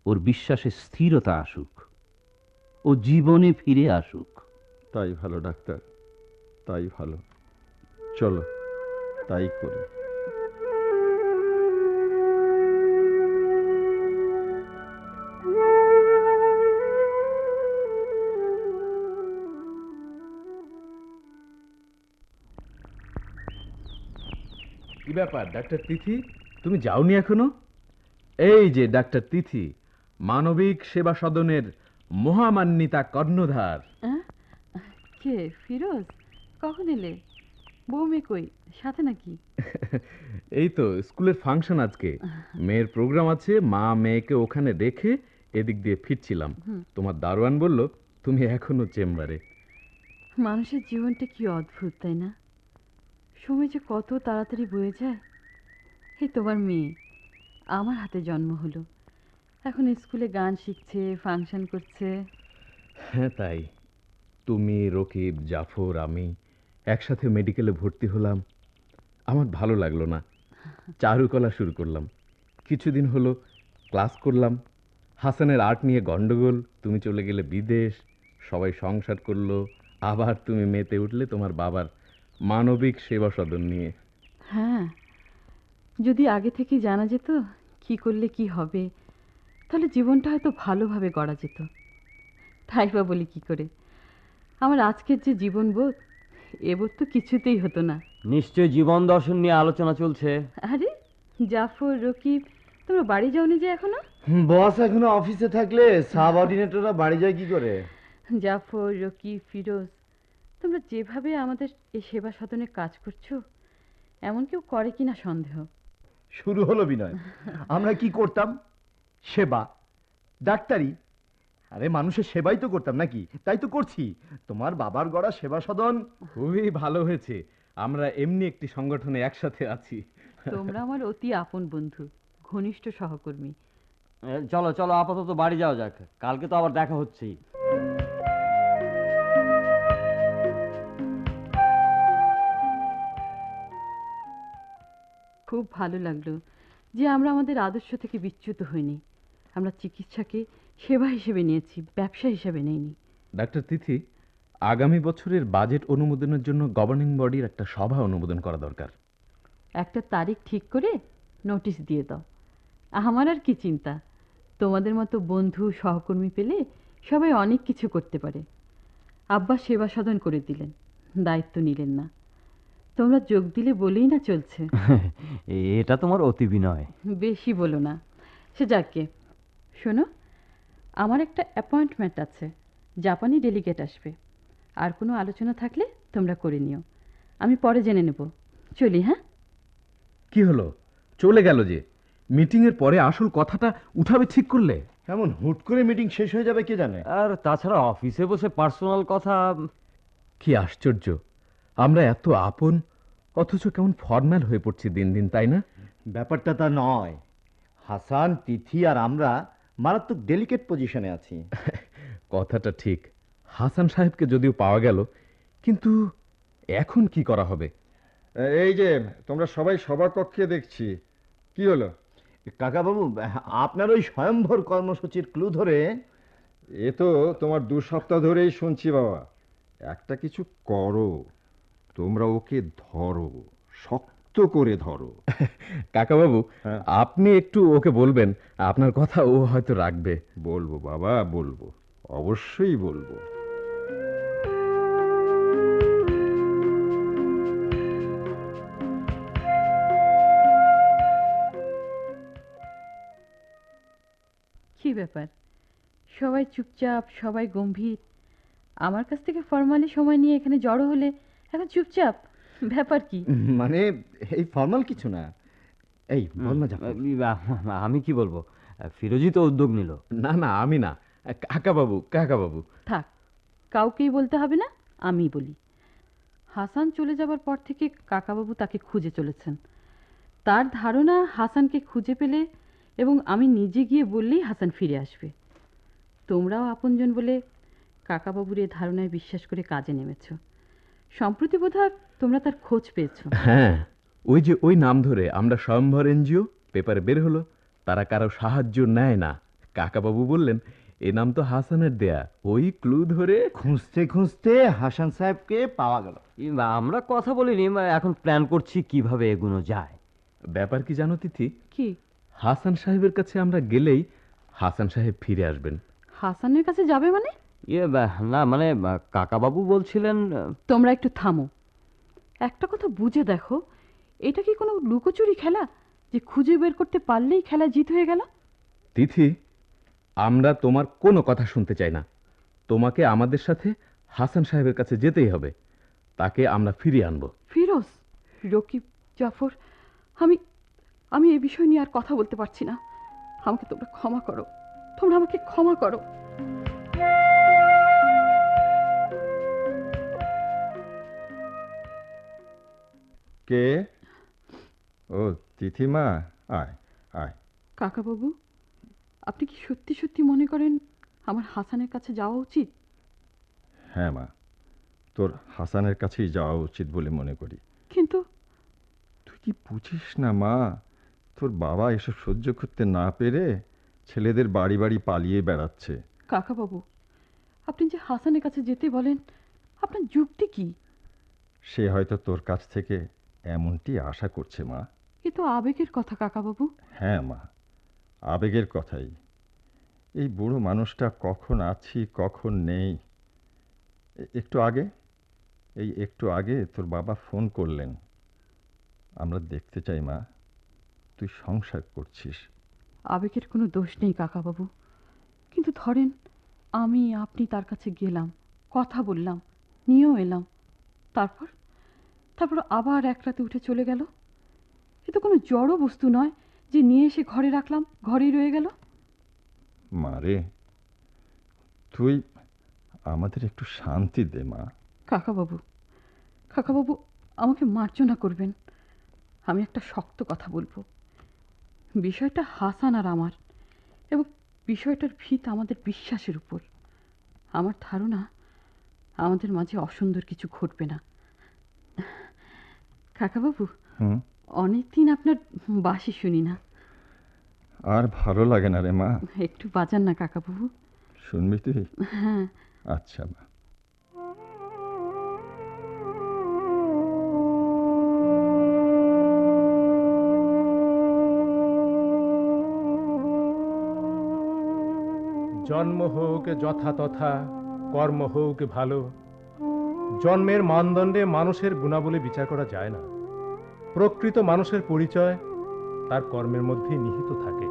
D: ওর বিশ্বাসে স্থিরতা আসুক, ও জীবনে ফিরে আসুক।
E: তাই ভালো ডাক্তার, তাই ভালো। চলো তাই করি।
A: কি ব্যাপার ডাক্তার তিথি, তুমি যাওনি এখনো? এই যে ডাক্তার তিথি, মানবিক সেবা সদনের মহামান্বিতা কর্ণধার।
C: কে ফিরোজ? কখন এলে? বৌমে কই, সাথে নাকি?
A: এই তো স্কুলের ফাংশন আজকে, মেয়ের প্রোগ্রাম আছে, মা মেয়েকে ওখানে রেখে এদিক দিয়ে ফিরছিলাম। তোমার দারোয়ান বলল তুমি এখনো চেম্বারে।
C: মানুষের জীবনটা কি অদ্ভুত, তাই না? সময় যে কত তাড়াতাড়ি বয়ে যায়। এই তোমার মেয়ে আমার হাতে জন্ম হলো, এখন স্কুলে গান শিখছে, ফাংশন করছে।
A: হ্যাঁ তাই, তুমি, রকিব, জাফর, আমি একসাথে মেডিকেলে ভর্তি হলাম। আমার ভালো লাগলো না, চারুকলা শুরু করলাম। কিছুদিন হলো ক্লাস করলাম। হাসানের আর্ট নিয়ে গন্ডগোল, তুমি চলে গেলে বিদেশ, সবাই সংসার করলো, আবার তুমি মেতে উঠলে তোমার বাবার মানবিক সেবা সদন নিয়ে।
C: হ্যাঁ, যদি আগে থেকে জানা যেত কি করলে কি হবে, তাহলে জীবনটা হয়তো ভালোভাবে গড়া যেত। তাই বা বলি কি করে, আমার আজকের যে জীবনবোধ, এবার তো কিছুতেই হতো না।
G: নিশ্চয় জীবন দর্শন নিয়ে আলোচনা চলছে।
C: আরে জাফর, রকিব, তোমরা বাড়ি যাওনি যে এখনো?
I: বস এখনো অফিসে থাকলে সাবঅর্ডিনেটররা বাড়ি যায় কি করে?
C: জাফর, রকিব, ফিরোজ, তোমরা যেভাবে আমাদের এই সেবা সদনে কাজ করছো, এমন কেউ করে কিনা সন্দেহ।
I: শুরু হলো বিনয়। আমরা কি করতাম? সেবা, ডাক্তারি। আরে মানুষের সেবাই তো করতাম নাকি? তাই তো করছি। তোমার বাবার গড়া সেবা সদন।
A: খুবই ভালো হয়েছে আমরা এমনি একটি সংগঠনে একসাথে আছি।
C: তোমরা আমার অতি আপন বন্ধু, ঘনিষ্ঠ সহকর্মী।
G: চলো চলো, আপাতত বাড়ি যাওয়া যাক, কালকে তো আবার দেখা হচ্ছেই।
C: খুব ভালো লাগলো যে আমরা আমাদের আদর্শ থেকে বিচ্যুত হইনি। আমরা চিকিৎসাকে সেবা হিসেবে নিয়েছি, ব্যবসা হিসেবে নেইনি।
A: ডাক্তার তিথি, আগামী বছরের বাজেট অনুমোদনের জন্য গভর্নিং বডির একটা সভা অনুমোদন করা দরকার।
C: একটা তারিখ ঠিক করে নোটিশ দিয়ে দাও। আমার আর কি চিন্তা, তোমাদের মতো বন্ধু সহকর্মী পেলে সবাই অনেক কিছু করতে পারে। আব্বা সেবা সদন করে দিলেন, দায়িত্ব নিলেন না। তোমরা যোগ দিলে বলেই না চলছে।
G: এটা তোমার অতি বিনয়।
C: বেশি বলো না। সে যাকে শোনো, আমার একটা অ্যাপয়েন্টমেন্ট আছে, জাপানি ডেলিগেট আসবে। আর কোনো আলোচনা থাকলে তোমরা করে নিও, আমি পরে জেনে নেব। চলি, হ্যাঁ?
A: কি হলো, চলে গেল যে? মিটিংয়ের পরে আসল কথাটা উঠাবে ঠিক করলে?
I: এমন হুট করে মিটিং শেষ হয়ে যাবে কে জানে?
G: আর তাছাড়া অফিসে বসে পার্সোনাল কথা।
A: কি আশ্চর্য, আমরা এত আপন অথচ কেমন ফর্মাল হয়ে পড়ছি দিন দিন, তাই না?
I: ব্যাপারটা তা নয়। হাসান, তিথি আর আমরা মারাত্মক ডেলিকেট পজিশনে আছি।
A: কথাটা ঠিক। হাসান সাহেবকে যদিও পাওয়া গেল, কিন্তু এখন কি করা হবে?
E: এই যে তোমরা সবাই সভাকক্ষে দেখছি, কি হলো?
I: কাকাবাবু, আপনার ওই স্বয়ম্ভর কর্মসূচির ক্লু ধরে
E: এ তো তোমার 2 সপ্তাহ ধরেই শুনছি বাবা। একটা কিছু করো, তোমরা ওকে ধরো, শক্ত করে ধরো।
A: কাকাবাবু,
E: হ্যাঁ।
A: আপনি একটু ওকে বলবেন, আপনার কথা ও হয়তো রাখবে।
E: বলবো বাবা, বলবো, অবশ্যই বলবো।
C: কি ব্যাপার, সবাই চুপচাপ, সবাই গম্ভীর। আমার কাছ থেকে ফর্মালি সময় নিয়ে এখানে জড়ো হলে এখন চুপচাপ, ব্যাপার কি?
I: মানে এই ফর্মাল কিছু না। এই বল না জাফর।
G: আমি কি বলবো, ফিরোজই তো উদ্যোগ নিল।
A: না না, আমি না, কাকাবাবু, কাকাবাবু।
C: থাক, কাউকেই বলতে হবে না, আমিই বলি। হাসান চলে যাবার পর থেকে কাকাবাবু তাকে খুঁজে চলেছেন। তার ধারণা হাসানকে খুঁজে পেলে এবং আমি নিজে গিয়ে বললেই হাসান ফিরে আসবে। তোমরাও আপনজন বলে কাকাবাবুর এ ধারণায় বিশ্বাস করে কাজে নেমেছ। সম্প্রতি বোধহয় তোমরা তার খোঁজ পেয়েছো।
A: হ্যাঁ, ওই যে ওই নাম ধরে আমরা স্বয়ম্ভর এনজিও পেপারে বের হলো, তারা কারো সাহায্য নেয় না। কাকাবাবু বললেন এ নাম তো হাসানের দেয়া, ওই ক্লু ধরে
I: খুঁজতে খুঁজতে হাসান সাহেবকে পাওয়া গেল।
G: আমরা কথা বলিনি, এখন প্ল্যান করছি কিভাবে এগুনো যায়।
A: ব্যাপার কি জানো তিথি?
C: কি?
A: হাসান সাহেবের কাছে আমরা গেলেই হাসান সাহেব ফিরে আসবেন।
C: হাসানের কাছে যাবে মানে?
G: না মানে কাকাবাবু বলছিলেন।
C: তোমরা একটু থামো, একটা কথা বুঝে দেখো, এটা কি কোনো লুকোচুরি খেলা যে খুঁজে বের করতে পারলেই খেলা জিত হয়ে গেল?
A: তিথি, আমরা তোমার কোনো কথা শুনতে চাই না। তোমাকে আমাদের সাথে হাসান সাহেবের কাছে যেতেই হবে, তাকে আমরা ফিরিয়ে আনবো।
C: ফিরোজ, রকিব, জাফর, আমি আমি এই বিষয় নিয়ে আর কথা বলতে পারছি না। আমাকে তোমরা ক্ষমা করো, তোমরা আমাকে ক্ষমা করো।
E: কে? ও তিথিমা, আয় আয়।
C: কাকাবাবু, আপনি কি সত্যি সত্যি মনে করেন আমার হাসানের কাছে যাওয়া উচিত?
E: হ্যাঁ মা, তোর হাসানের কাছেই যাওয়া উচিত বলে মনে করি।
C: কিন্তু
E: তুই কি বুঝিস না মা, তোর বাবা এসব সহ্য করতে না পেরে ছেলেদের বাড়ি বাড়ি পালিয়ে বেড়াচ্ছে।
C: কাকাবাবু, আপনি যে হাসানের কাছে যেতে বলেন, আপনার যুক্তি কি?
E: সে হয়তো তোর কাছ থেকে এমনটি আশা করছে মা।
C: এ তো আবেগের কথা কাকাবাবু।
E: হ্যাঁ মা, আবেগের কথাই। এই বুড়ো মানুষটা কখন আছি কখন নেই একটু আগে, এই একটু আগে তোর বাবা ফোন করলেন। আমরা দেখতে চাই মা, তুই সংসার করছিস।
C: আবেগের কোনো দোষ নেই কাকাবাবু, কিন্তু ধরেন আপনি তার কাছে গেলাম, কথা বললাম, নিয়েও এলাম, তারপর তারপর আবার এক রাতে উঠে চলে গেল। এ তো কোনো জড় বস্তু নয় যে নিয়ে এসে ঘরে রাখলাম, ঘরেই রয়ে গেল।
E: মারে, তুই আমাদের একটু শান্তি দে মা।
C: কাকাবাবু, কাকাবাবু, আমাকে মার্জনা করবেন। আমি একটা শক্ত কথা বলবো। বিষয়টা হাসান আর আমার, এবং বিষয়টার ভিত আমাদের বিশ্বাসের উপর। আমার ধারণা আমাদের মাঝে অসুন্দর কিছু ঘটবে না। কাকাবাবু,
E: হুম,
C: অনেকদিন আপনার বাঁশি শুনি না।
E: আর ভালো লাগে না রে মা।
C: একটু বাজান না কাকাবাবু।
E: শুনবি তুই?
C: হ্যাঁ।
E: আচ্ছা মা।
J: জন্ম হোক যথা তথা, কর্ম হোক ভালো। জন্মের মানদণ্ডে মানুষের গুণাবলী বিচার করা যায় না। প্রকৃত মানুষের পরিচয় তার কর্মের মধ্যেই নিহিত থাকে।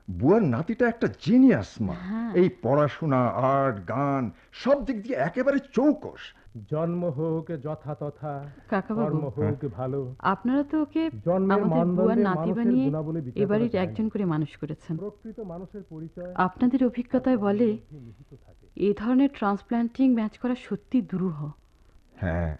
E: বুয়ার নাতিটা একটা জিনিয়াস মা।
C: হ্যাঁ।
E: এই পড়াশোনা, আর্ট, গান সব দিক দিয়ে একেবারে চৌকস।
J: জন্ম হোক যথা তথা,
C: কাকাবাবু,
J: কর্ম হোক ভালো।
C: আপনারা তো ওকে
J: জন্মের
C: আমাদের বুয়ার
J: মানদণ্ডে
C: নাতি
J: মানুষের
C: বানিয়ে
J: গুণাবলী বিচার
C: এ বাড়ির
J: করা যায়
C: একজন
J: না।
C: করে মানুষ করেছেন।
J: প্রকৃত মানুষের পরিচয়
C: আপনাদের অভিজ্ঞতায় বলে
J: নিহিত থাকে।
C: এই ধরনের ট্রান্সপ্ল্যান্টিং ম্যাচ করা সত্যি দুরূহ।
E: হ্যাঁ,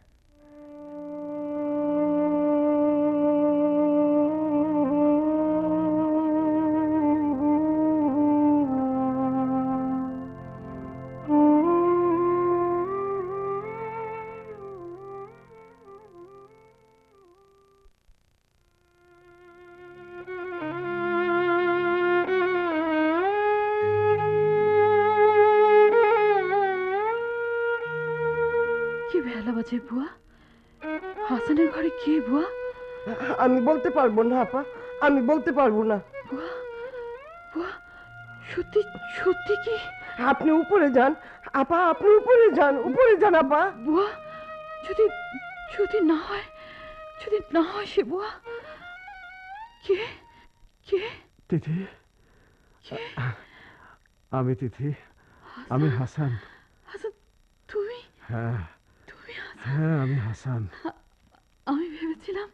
C: কি বেলা বাজে বুয়া? হাসানের ঘরে কে বুয়া?
H: আমি বলতে পারবো না আপা, আমি বলতে পারবো না।
C: বুয়া, বুয়া, সত্যি সত্যি কি?
H: আপনি উপরে যান আপা, আপনি উপরে যান, উপরে যান আপা।
C: বুয়া, যদি যদি না হয়, যদি না হয় সে বুয়া, কে কে?
B: তিথি, আমি তিথি, আমি হাসান।
C: হাসান, তুমি
B: হ্যাঁ,
C: তুমি হাসান?
B: হ্যাঁ, আমি হাসান।
C: আমি ভেবেছিলাম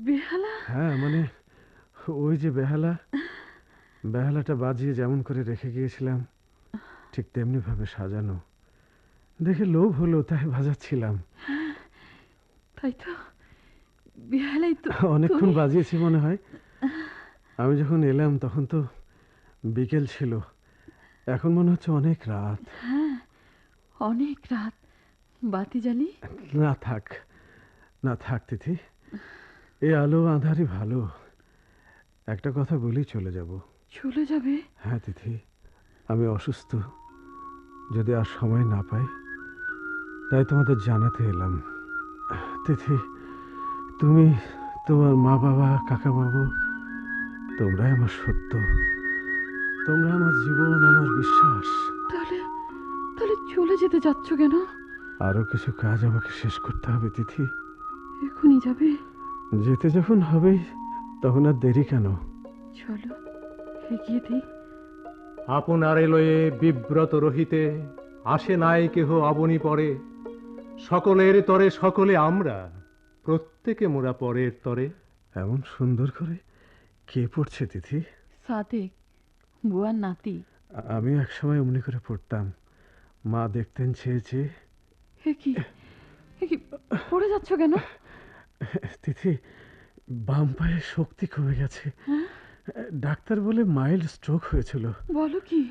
C: বেহালা।
B: হ্যাঁ, মানে ওই যে বেহালা, বেহালাটা বাজিয়ে যেমন করে রেখে গিয়েছিলাম ঠিক তেমনি ভাবে সাজানো দেখে লোভ হলো, তাই বাজাচ্ছিলাম।
C: তাই তো, বেহালাই তো।
B: অনেকক্ষণ
C: তুমি?
B: বাজিয়েছি মনে হয়। আমি যখন এলাম তখন তো বিকেল ছিল, এখন মনে হচ্ছে অনেক রাত।
C: হ্যাঁ, অনেক রাত। বাতি জ্বালি?
B: না থাক, না থাক তিথি, এ আলো আঁধারই ভালো। একটা কথা বলি চলে যাব।
C: চলে যাবে?
B: হ্যাঁ তিথি, আমি অসুস্থ, যদি আর সময় না পাই তাই তোমাদের জানাতে এলাম। তিথি, তুমি, তোমার মা বাবা, কাকা বাবু, তোমরাই আমার সত্য, তোমরা আমার জীবন, আমার বিশ্বাস।
C: তাহলে তাহলে চলে যেতে যাচ্ছ কেন?
B: আরো কিছু কাজ আমাকে শেষ করতে হবে তিথি।
C: এখনই যাবে?
B: যেতে যখন হবেই তখন আর দেরি কেন?
C: চলো এগিয়ে দিই।
J: আপনারে লয়ে বিব্রত রহিতে, আসে নাই কেহ অবনী পরে। সকলের তরে সকলে আমরা, প্রত্যেকে মোরা পরের তরে।
B: এমন সুন্দর করে কে পড়ছে তিথি?
C: সাদেক, বুয়ার নাতি।
B: আমি একসময় অমনি করে পড়তাম, মা দেখতেন চেয়ে চেয়ে।
C: এ কি, এ কি, পড়ে যাচ্ছ কেন?
B: তিথি, বাম পায়ে শক্তি কমে গেছে।
C: হ্যাঁ?
B: ডাক্তার বলে মাইল্ড স্ট্রোক হয়েছিল,
C: বলো কি?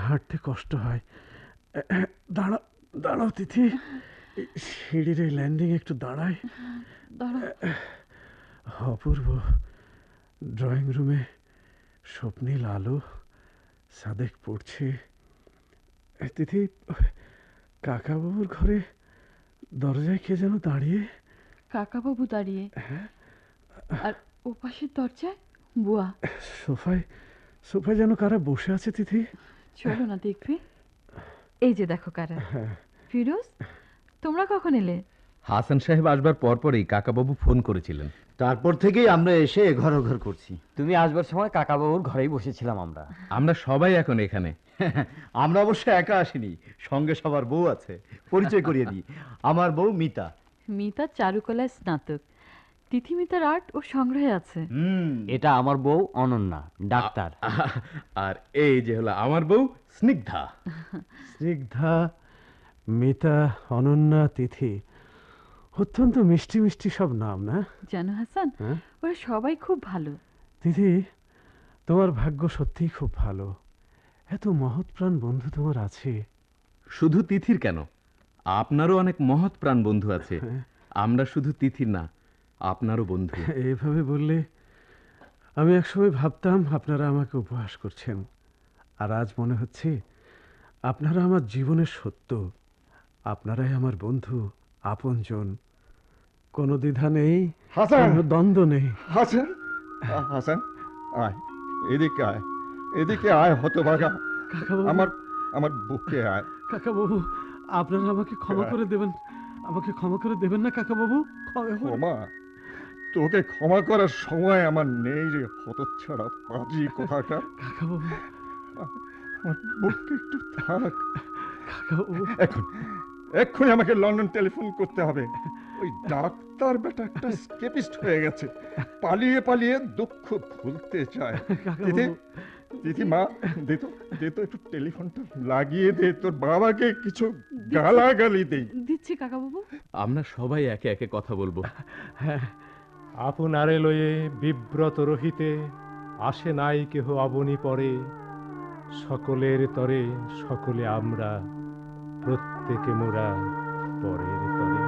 B: হাঁটতে কষ্ট হয়। দাঁড়াও, দাঁড়াও তিথি, সিঁড়ির এই ল্যান্ডিং একটু দাঁড়ায়।
C: দাঁড়াও।
B: অপূর্ব, ড্রয়িং রুমে স্বপ্নীল আলো, সাদেক পড়ছে। তিথি, কাকাবাবুর ঘরে দরজায় কে যেন দাঁড়িয়ে।
C: কাকাবাবু দাঁড়িয়ে, আর ও পাশের দরজায় বুয়া।
B: সোফায়, সোফায় যেন কারা বসে আছে তিথি।
C: চলো না দেখবে। এই যে দেখো কারা, ফিরোজ, তোমরা কখন এলে?
A: হাসান সাহেব আসবার পরপরই কাকাবাবু ফোন করেছিলেন।
I: তারপর থেকেই আমরা এসে ঘর করছি।
G: তুমি আসবার সময় কাকাবাবুর ঘরেই বসেছিলাম আমরা।
A: আমরা সবাই এখন এখানে।
I: আমরা অবশ্য একা আসিনি, সঙ্গে সবার বউ আছে। পরিচয় করিয়ে দিই, আমার বউ মিতা।
C: মিতা চারুকলায় স্নাতক। তিথি মিতার আর্ট ও সংগ্রহে আছে।
G: এটা আমার বউ অনন্যা, ডাক্তার।
A: আর এই যে হলো আমার বউ স্নিগ্ধা।
B: স্নিগ্ধা, মিতা, অনন্যা, তিথি, অত্যন্ত মিষ্টি মিষ্টি সব নাম না?
C: জানো হাসান,
B: হ্যাঁ?
C: ওরা সবাই খুব ভালো।
B: তিথি, তোমার ভাগ্য সত্যিই খুব ভালো। এত মহৎ প্রাণ বন্ধু তোমার আছে।
A: শুধু তিথির কেন, আপনারও অনেক মহৎ প্রাণ বন্ধু আছে। আমরা শুধু তিথির না, আপনারও বন্ধু।
B: এভাবে বললে আমি একসময় ভাবতাম আপনারা আমাকে উপহাস করছেন, আর আজ মনে হচ্ছে আপনারা আমার জীবনের সত্য। আপনারাই আমার বন্ধু, আপনজন। কোনো দ্বিধা নেই,
E: হাসান!
B: কোনো দ্বন্দ্ব নেই।
E: হাসান, হাসান, আয় এদিকে আয়, এদিকে আয় হতভাগা।
B: কাকাবাবু,
E: আমার আমার বুকে আয়।
B: কাকাবাবু, আপনারা আমাকে ক্ষমা করে দেবেন। আমাকে ক্ষমা করে দেবেন না কাকাবাবু?
E: ক্ষমা? তোকে ক্ষমা করার সময় আমার নেই রে হতচ্ছাড়া পাজি কোথাকার।
B: কাকাবাবু,
E: আমার বুকে একটু থাক।
B: কাকাবাবু,
E: এক্ষুনি আমাকে লন্ডন টেলিফোন করতে হবে। ওই ডাক্তার বেটা একটা স্কেপিস্ট হয়ে গেছে, পালিয়ে পালিয়ে দুঃখ ভুলতে চায়। দিদি, দিদি মা, দে তো একটু টেলিফোনটা লাগিয়ে দে, তোর বাবাকে কিছু গালাগালি দেই।
C: দিচ্ছি কাকাবাবু।
A: আমরা সবাই একে একে কথা বলবো।
J: আপনারে লয়ে বিব্রত রহিতে আসে নাই কেহ অবনী পরে, সকলের তরে সকলে আমরা, প্রত্যেকে মোরা পরের তরে।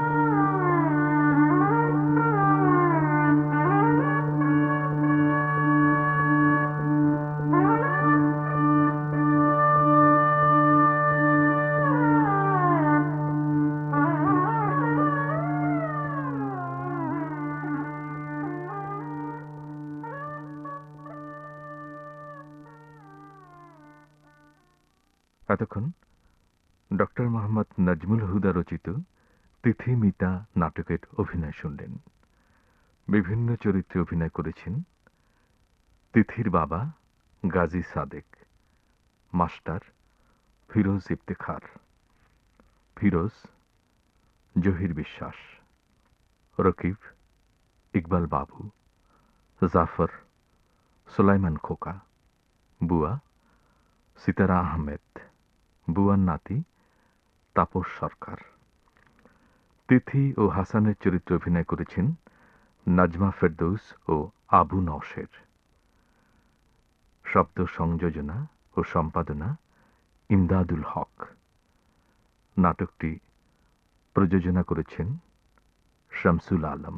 K: এতক্ষণ ডক্টর মোহাম্মদ নাজমুল হুদা রচিত তিথি মিতা নাটকের অভিনয় শুনলেন। বিভিন্ন চরিত্রে অভিনয় করেছেন তিথির বাবা গাজী সাদেক, মাস্টার ফিরোজ ইফতেখার, ফিরোজ জহির বিশ্বাস, রকিব ইকবাল বাবু, জাফর সুলাইমান খোকা, বুয়া সিতারা আহমেদ, বুয়ার নাতি তাপস সরকার। তিথি ও হাসানের চরিত্রে অভিনয় করেছেন নাজমা ফেরদৌস ও আবু নওশের। শব্দ সংযোজনা ও সম্পাদনা ইমদাদুল হক। নাটকটি প্রযোজনা করেছেন শামসুল আলম।